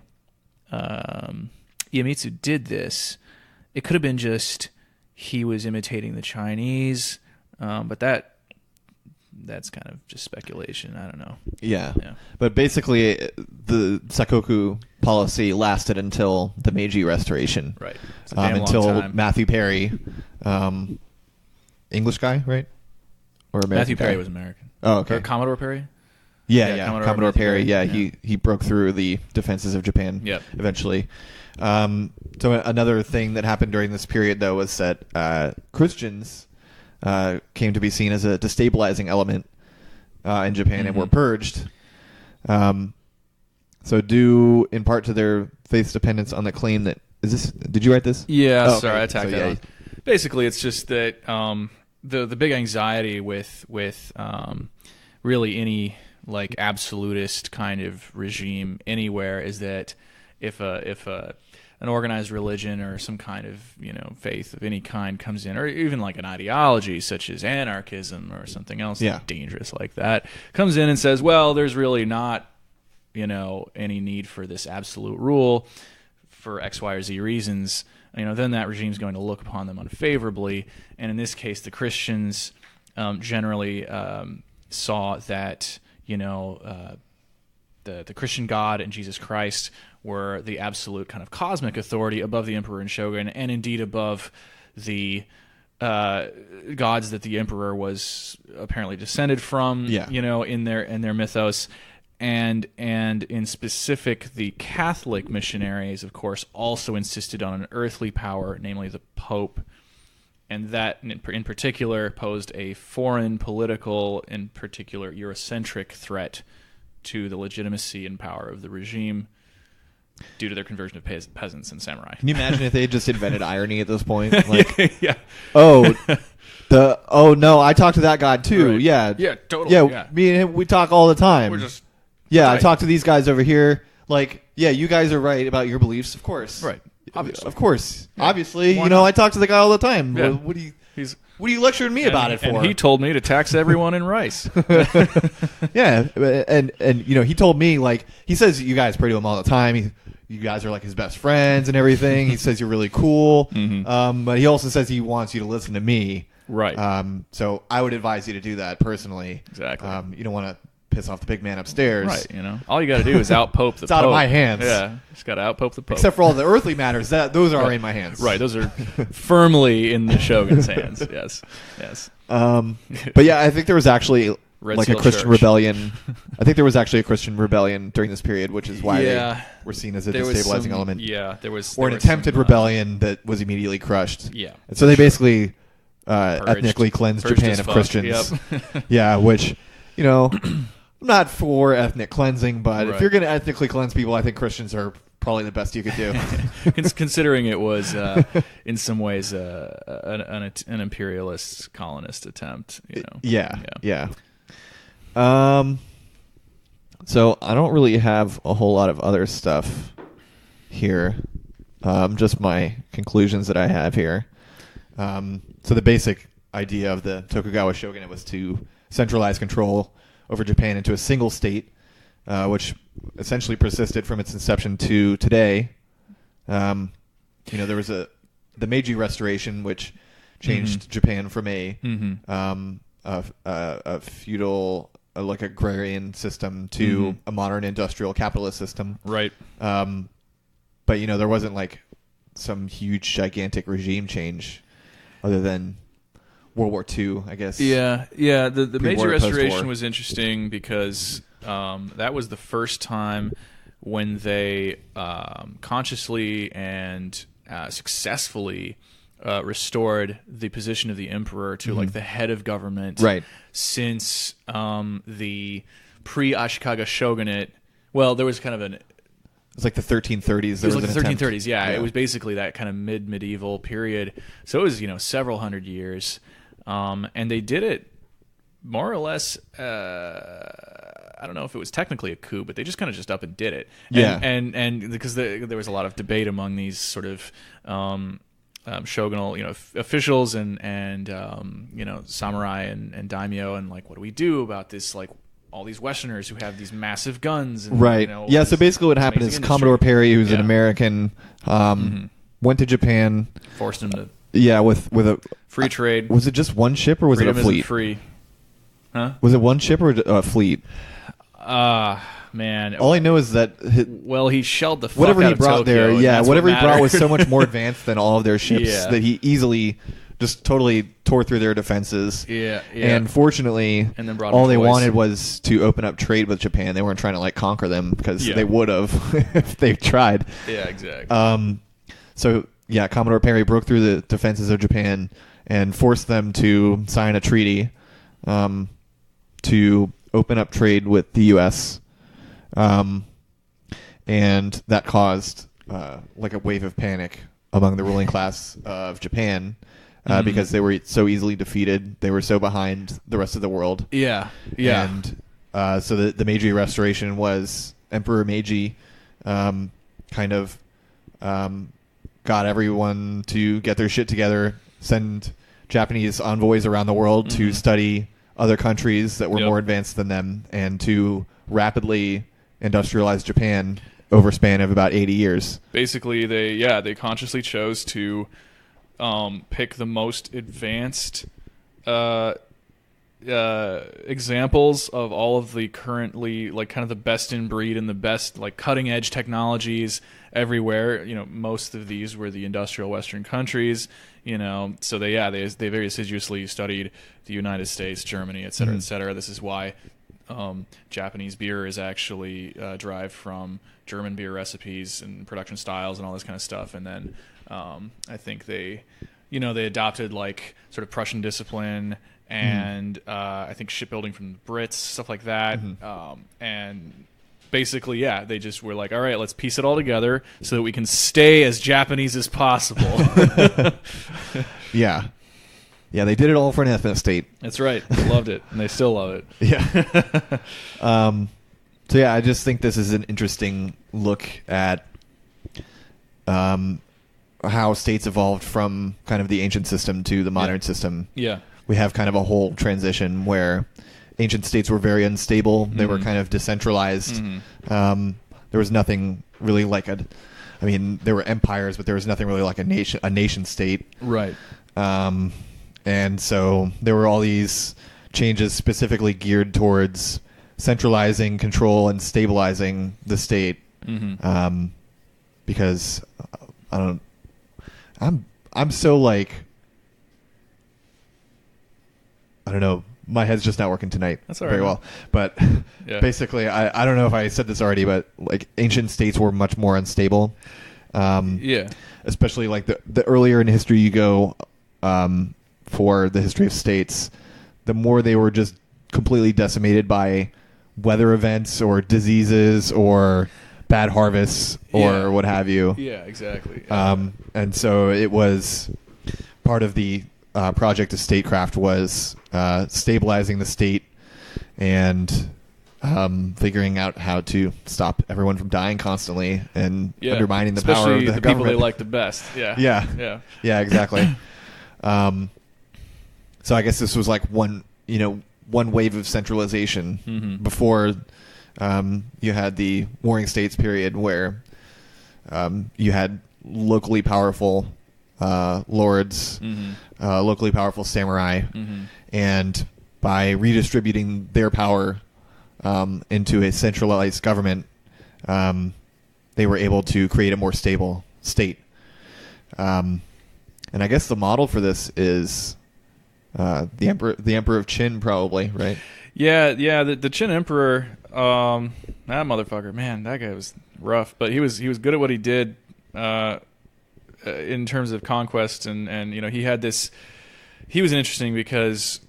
Ieyasu did this. It could have been just he was imitating the Chinese, but that's kind of just speculation. I don't know. Yeah. But basically, the sakoku policy lasted until the Meiji Restoration. Right. Until Matthew Perry, English guy, right? Or American Matthew Perry guy? Was American. Oh, okay. Or Commodore Perry? Yeah, Commodore Perry. Yeah, yeah. He broke through the defenses of Japan eventually. So another thing that happened during this period, though, was that Christians came to be seen as a destabilizing element in Japan and were purged. So due in part to their faith's dependence on the claim that did you write this? Yeah, Oh, okay. sorry, I tacked that on. Basically, it's just that the big anxiety with really any like absolutist kind of regime anywhere is that if an organized religion or some kind of faith of any kind comes in, or even like an ideology such as anarchism or something else dangerous like that comes in and says, well, there's really not any need for this absolute rule for X, Y, or Z reasons, then that regime is going to look upon them unfavorably. And in this case, the Christians generally saw that the Christian God and Jesus Christ were the absolute kind of cosmic authority above the emperor and shogun, and indeed above the gods that the emperor was apparently descended from. In their mythos. And in specific, the Catholic missionaries, of course, also insisted on an earthly power, namely the Pope, and that in particular posed a foreign political, in particular Eurocentric threat to the legitimacy and power of the regime due to their conversion of peasants and samurai. Can you imagine if they had just invented irony at this point? Like, yeah. Oh no, I talked to that god too. Right. Yeah, totally. Yeah, me and him, we talk all the time. We're just I talk to these guys over here. Like, yeah, you guys are right about your beliefs, of course. Right. Obviously. Of course. Yeah. Obviously, Why not? I talk to the guy all the time. Yeah. What are you lecturing me about it for? And he told me to tax everyone in rice. Yeah, and he told me, like, he says you guys pray to him all the time. You guys are like his best friends and everything. He says you're really cool. But he also says he wants you to listen to me. Right. So I would advise you to do that personally. Exactly. You don't want to piss off the big man upstairs. Right. All you got to do is out-pope the Pope. It's out of my hands. Yeah. Just got to out-pope the Pope. Except for all the earthly matters. Those are in my hands. Right. Those are firmly in the shogun's hands. Yes. But yeah, I think there was actually Red like Seal a Christian Church. rebellion. I think there was actually a Christian rebellion during this period, which is why they were seen as a There was destabilizing some- element. Yeah. There was Or an attempted rebellion that was immediately crushed. Yeah. And so they basically Purged. ethnically cleansed Purged Japan as of fuck. Christians. Yep. Yeah, which, you know, I'm not for ethnic cleansing, but if Right. you're going to ethnically cleanse people, I think Christians are probably the best you could do. Considering it was in some ways an imperialist colonist attempt, you know. Yeah. So I don't really have a whole lot of other stuff here. Just my conclusions that I have here. So the basic idea of the Tokugawa shogunate was to centralize control over Japan into a single state, which essentially persisted from its inception to today. There was the Meiji Restoration, which changed Japan from a feudal, like agrarian system to a modern industrial capitalist system. Right. But there wasn't like some huge gigantic regime change other than World War II, I guess. Yeah. The Meiji Pre-war, Restoration post-war. was interesting because that was the first time when they consciously and successfully restored the position of the emperor to like the head of government. Right. Since the pre-Ashikaga shogunate. Well, there was kind of an. It was like the 1330s. It was like the 1330s, yeah. It was basically that kind of mid-medieval period. So it was, several hundred years. And they did it more or less, I don't know if it was technically a coup, but they just kind of just up and did it. And because there was a lot of debate among these sort of shogunal, officials and samurai and daimyo, and like, what do we do about this, like, all these Westerners who have these massive guns. And, right. So basically what happened is Commodore Perry, who's an American, went to Japan. Forced him to... Yeah, with a... Free trade. Was it just one ship or was Freedom it a fleet? Isn't free. Huh? Was it one ship or a fleet? Man. All I know is that... he shelled the fuck whatever out he of brought Tokyo, there, whatever he brought was so much more mattered. advanced than all of their ships that he easily... just totally tore through their defenses. Yeah. And fortunately, and then brought all them they toys. wanted was to open up trade with Japan. They weren't trying to like conquer them because they would have if they tried. Yeah, exactly. Commodore Perry broke through the defenses of Japan and forced them to sign a treaty to open up trade with the U.S. And that caused like a wave of panic among the ruling class of Japan. Because they were so easily defeated. They were so behind the rest of the world. Yeah. And so the Meiji Restoration was Emperor Meiji kind of got everyone to get their shit together, send Japanese envoys around the world to study other countries that were more advanced than them, and to rapidly industrialize Japan over a span of about 80 years. Basically, they consciously chose to pick the most advanced examples of all of the currently, like, kind of the best in breed and the best, like, cutting edge technologies everywhere. Most of these were the industrial Western countries. So they very assiduously studied the United States, Germany, et cetera, et cetera. This is why Japanese beer is actually derived from German beer recipes and production styles and all this kind of stuff. And then I think they adopted like sort of Prussian discipline and I think shipbuilding from the Brits, stuff like that. And basically, they just were like, all right, let's piece it all together so that we can stay as Japanese as possible. Yeah, they did it all for an ethnic state. That's right. They loved it, and they still love it. Yeah. I just think this is an interesting look at how states evolved from kind of the ancient system to the modern system. Yeah. We have kind of a whole transition where ancient states were very unstable. They were kind of decentralized. There was nothing really like there were empires, but there was nothing really like a nation state. Right. And so there were all these changes specifically geared towards centralizing control and stabilizing the state. Because I'm so like, I don't know, my head's just not working tonight. That's all right, very well. But basically, I don't know if I said this already, but like ancient states were much more unstable. Especially like the earlier in history you go for the history of states, the more they were just completely decimated by weather events or diseases or bad harvests or what have you. Yeah, exactly. And so it was part of the project of statecraft was stabilizing the state and figuring out how to stop everyone from dying constantly and undermining the power of the people government. they like the best. Yeah, exactly. So I guess this was like one wave of centralization before you had the Warring States period where you had locally powerful lords, locally powerful samurai, and by redistributing their power into a centralized government, they were able to create a more stable state. And I guess the model for this is the Emperor of Qin, probably, right? Yeah. The Qin Emperor, that motherfucker, man, that guy was rough, but he was good at what he did in terms of conquest, and he had this. He was interesting because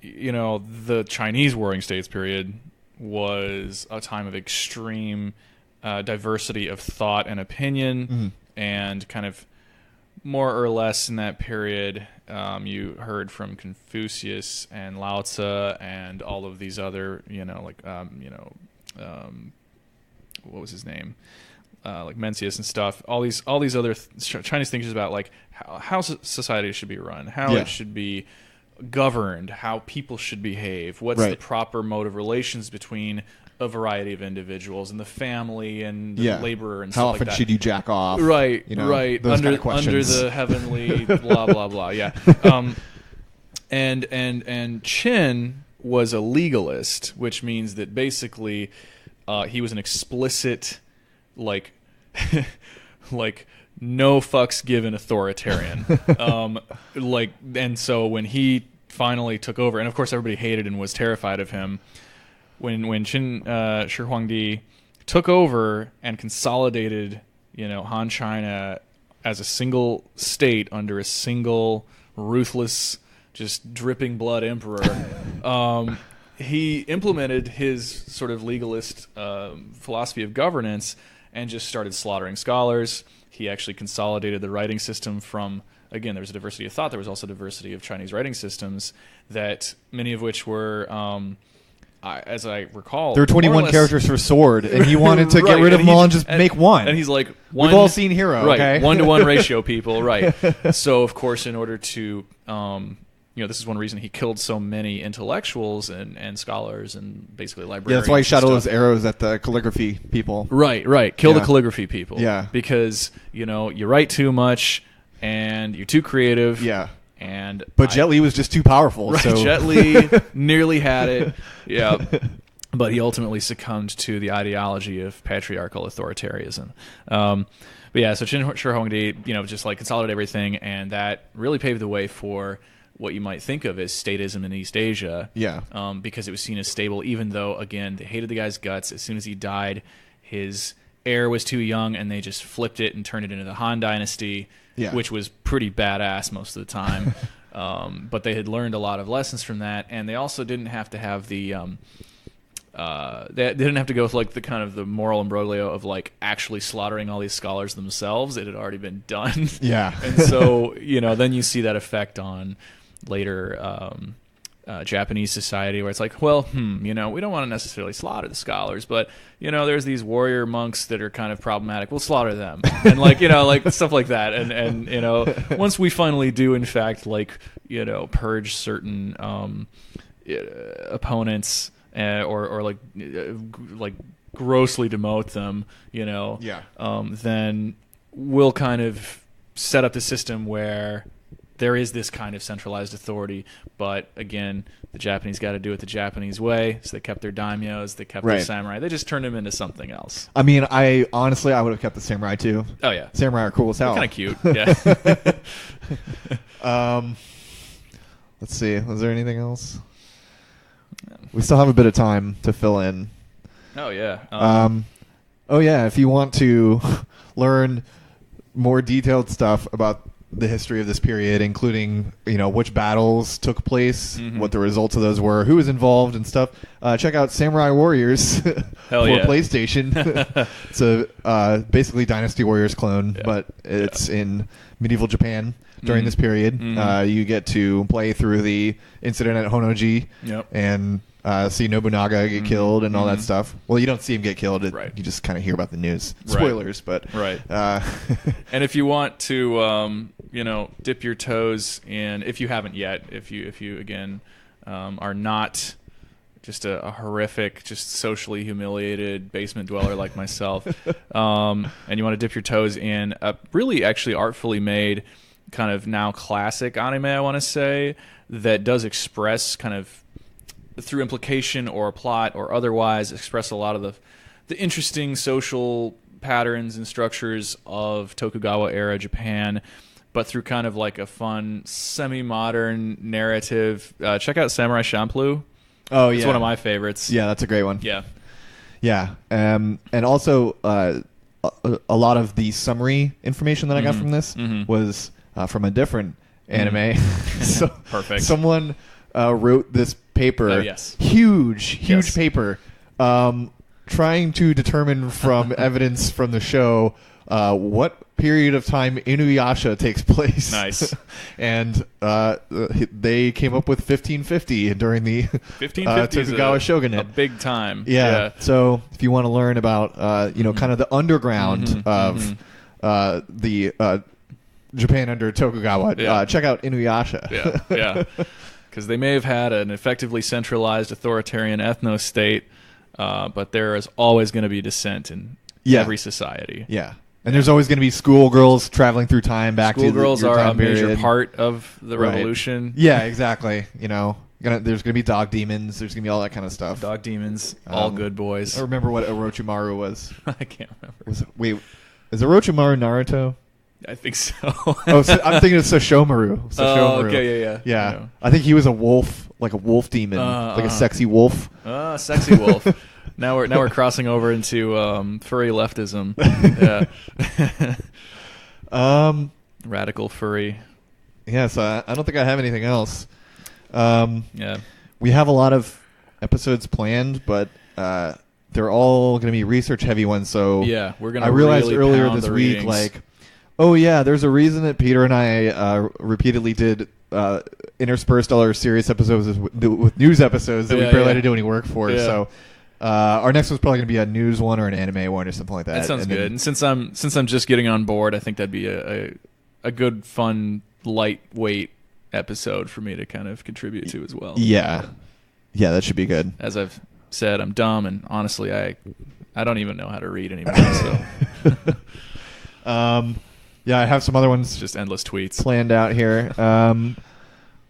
the Chinese Warring States period was a time of extreme diversity of thought and opinion, and kind of more or less in that period, you heard from Confucius and Lao Tzu and all of these other, what was his name? Like Mencius and stuff. All these other Chinese thinkers about like how society should be run, how it should be governed, how people should behave, what's the proper mode of relations between a variety of individuals and the family and the laborer and stuff like that. How often should you jack off? Right. Those kind of questions. Under the heavenly blah blah blah. Yeah. And Qin was a legalist, which means that basically he was an explicit like no fucks given authoritarian. And so when he finally took over, and of course everybody hated and was terrified of him. When Qin Shi Huangdi took over and consolidated, Han China as a single state under a single ruthless, just dripping blood emperor, he implemented his sort of legalist philosophy of governance and just started slaughtering scholars. He actually consolidated the writing system from, again, there was a diversity of thought. There was also diversity of Chinese writing systems, that many of which were... as I recall, there were 21 characters for sword, and he wanted to get rid of them all and just make one. And he's like, we've all seen Hero, right? Okay? 1-to-1 ratio, people, right? So, of course, in order to, this is one reason he killed so many intellectuals and scholars and basically librarians. Yeah, that's why he shot all those arrows at the calligraphy people. Right. Kill the calligraphy people. Yeah, because you write too much and you're too creative. Yeah. But Jet Li was just too powerful. Right, so. Jet Li nearly had it. Yeah, but he ultimately succumbed to the ideology of patriarchal authoritarianism. But yeah, so Qin Shi Huangdi, just like consolidated everything, and that really paved the way for what you might think of as statism in East Asia. Yeah. Because it was seen as stable, even though, again, they hated the guy's guts. As soon as he died, his heir was too young, and they just flipped it and turned it into the Han Dynasty. Yeah. Which was pretty badass most of the time. But they had learned a lot of lessons from that, and they also didn't have to have the they didn't have to go with like the kind of the moral imbroglio of like actually slaughtering all these scholars themselves. It had already been done. Yeah. And so then you see that effect on later Japanese society, where it's like, well, we don't want to necessarily slaughter the scholars, but there's these warrior monks that are kind of problematic. We'll slaughter them, and like stuff like that. And once we finally do, in fact, purge certain opponents or grossly demote them, then we'll kind of set up the system where there is this kind of centralized authority, but again, the Japanese got to do it the Japanese way, so they kept their daimyos, they kept their samurai. They just turned them into something else. I mean, I would have kept the samurai too. Oh yeah, samurai are cool as hell. Kind of cute. Yeah. Let's see. Was there anything else? We still have a bit of time to fill in. Oh yeah. Oh yeah. If you want to learn more detailed stuff about the history of this period, including which battles took place, what the results of those were, who was involved, and stuff. Check out Samurai Warriors for PlayStation. It's a basically Dynasty Warriors clone, but it's in medieval Japan during this period. You get to play through the incident at Honoji and see Nobunaga get killed and all that stuff. Well, you don't see him get killed. You just kind of hear about the news. Spoilers, but... Right. And if you want to, dip your toes in, if you haven't yet, if you again, are not just a horrific, just socially humiliated basement dweller like myself, and you want to dip your toes in a really actually artfully made kind of now classic anime, I want to say, that does express kind of through implication or plot or otherwise express a lot of the interesting social patterns and structures of Tokugawa era Japan, but through kind of like a fun semi-modern narrative. Check out Samurai Champloo. Oh yeah, it's one of my favorites. Yeah, that's a great one. Yeah. And also a lot of the summary information that I got from this was from a different anime. So perfect. Someone wrote this paper. Oh, yes. Huge paper, trying to determine from evidence from the show what period of time Inu Yasha takes place. Nice. And they came up with 1550 during the 1550 Tokugawa Shogunate. A big time. Yeah. So if you want to learn about kind of the underground of the Japan under Tokugawa, check out Inu Yasha. Yeah. Because they may have had an effectively centralized authoritarian ethno-state, but there is always going to be dissent in every society. Yeah. And there's always going to be schoolgirls traveling through time back to schoolgirls your are time a major period. part of the revolution. Yeah, exactly. There's going to be dog demons. There's going to be all that kind of stuff. Dog demons, all good boys. I remember what Orochimaru was. I can't remember. Wait, is Orochimaru Naruto? I think so. I'm thinking of Sashomaru. Oh, okay, yeah. I think he was a wolf, like a wolf demon, like a sexy wolf. Sexy wolf. Now we're crossing over into furry leftism. Yeah. Radical furry. Yeah, so I don't think I have anything else. Yeah. We have a lot of episodes planned, but they're all going to be research heavy ones. So yeah, we're gonna. I realized really earlier pound this the week, readings. oh yeah, there's a reason that Peter and I repeatedly did interspersed all our serious episodes with news episodes that we barely had to do any work for. Yeah. So our next one's probably going to be a news one or an anime one or something like that. That sounds good. And since I'm just getting on board, I think that'd be a good, fun, lightweight episode for me to kind of contribute to as well. Yeah, that should be good. As I've said, I'm dumb, and honestly, I don't even know how to read anymore. So. Yeah, I have some other ones just endless tweets planned out here.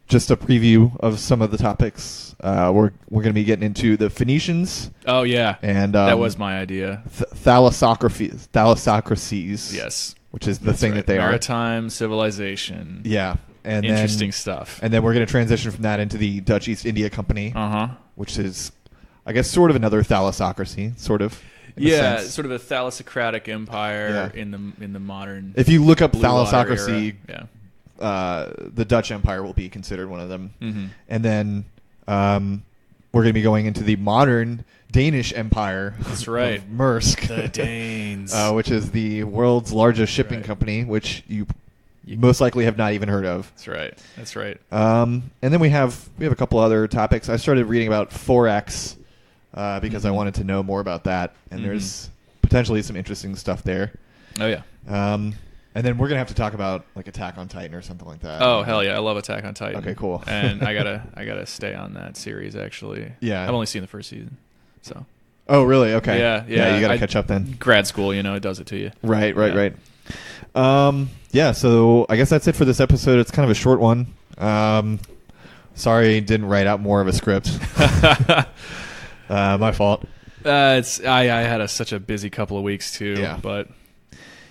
Just a preview of some of the topics. We're going to be getting into the Phoenicians. Oh yeah, and that was my idea. Thalassocracies. Yes, which is the thing that they maritime civilization. Yeah, and interesting stuff. And then we're going to transition from that into the Dutch East India Company, which is, I guess, sort of another thalassocracy, sort of. Yeah, sort of a thalassocratic empire in the modern. If you look up thalassocracy, the Dutch Empire will be considered one of them. And then we're going to be going into the modern Danish Empire. That's right, of Maersk, the Danes, which is the world's largest shipping company, which you most likely have not even heard of. That's right. And then we have a couple other topics. I started reading about Forex. Because I wanted to know more about that, and there's potentially some interesting stuff there. Oh yeah. And then we're gonna have to talk about like Attack on Titan or something like that. Oh hell yeah, I love Attack on Titan. Okay, cool. And I gotta stay on that series actually. Yeah. I've only seen the first season, so. Oh really? Okay. Yeah. You gotta catch up then. Grad school, it does it to you. Right. Yeah. So I guess that's it for this episode. It's kind of a short one. Sorry, didn't write out more of a script. My fault. I had such a busy couple of weeks too. Yeah. But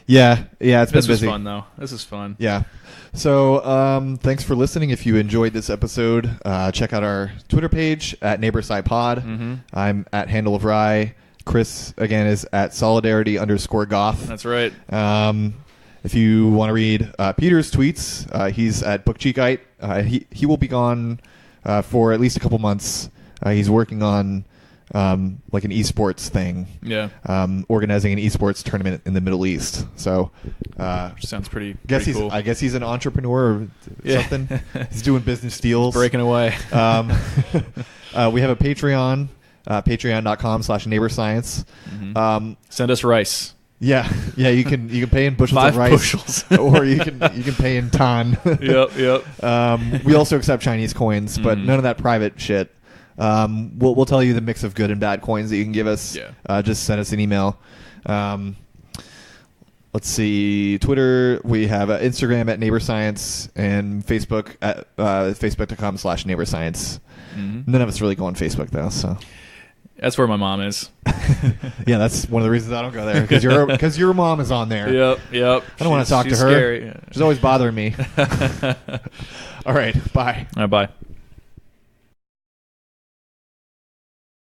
yeah, it's been busy. This was fun though. This is fun. Yeah. So thanks for listening. If you enjoyed this episode, check out our Twitter page at NeighborSidePod. I'm at Handle of Rye. Chris again is at Solidarity_Goth. That's right. If you want to read Peter's tweets, he's at BookCheekite. He will be gone for at least a couple months. He's working on like an esports thing. Yeah. Organizing an esports tournament in the Middle East. So Sounds pretty I guess he's an entrepreneur or something. He's doing business deals. Breaking away. We have a Patreon, patreon.com/neighborscience. Mm-hmm. Send us rice. Yeah, you can pay in bushels 5 of rice, bushels. or you can pay in ton. Yep. We also accept Chinese coins, but none of that private shit. We'll tell you the mix of good and bad coins that you can give us. Yeah. Just send us an email. Let's see, Twitter. We have Instagram at NeighborScience and Facebook at facebook.com/NeighborScience. Mm-hmm. None of us really go on Facebook though, so. That's where my mom is. Yeah, that's one of the reasons I don't go there, because your mom is on there. Yep. I don't want to talk to her. Scary. She's always bothering me. All right, bye. All right, bye.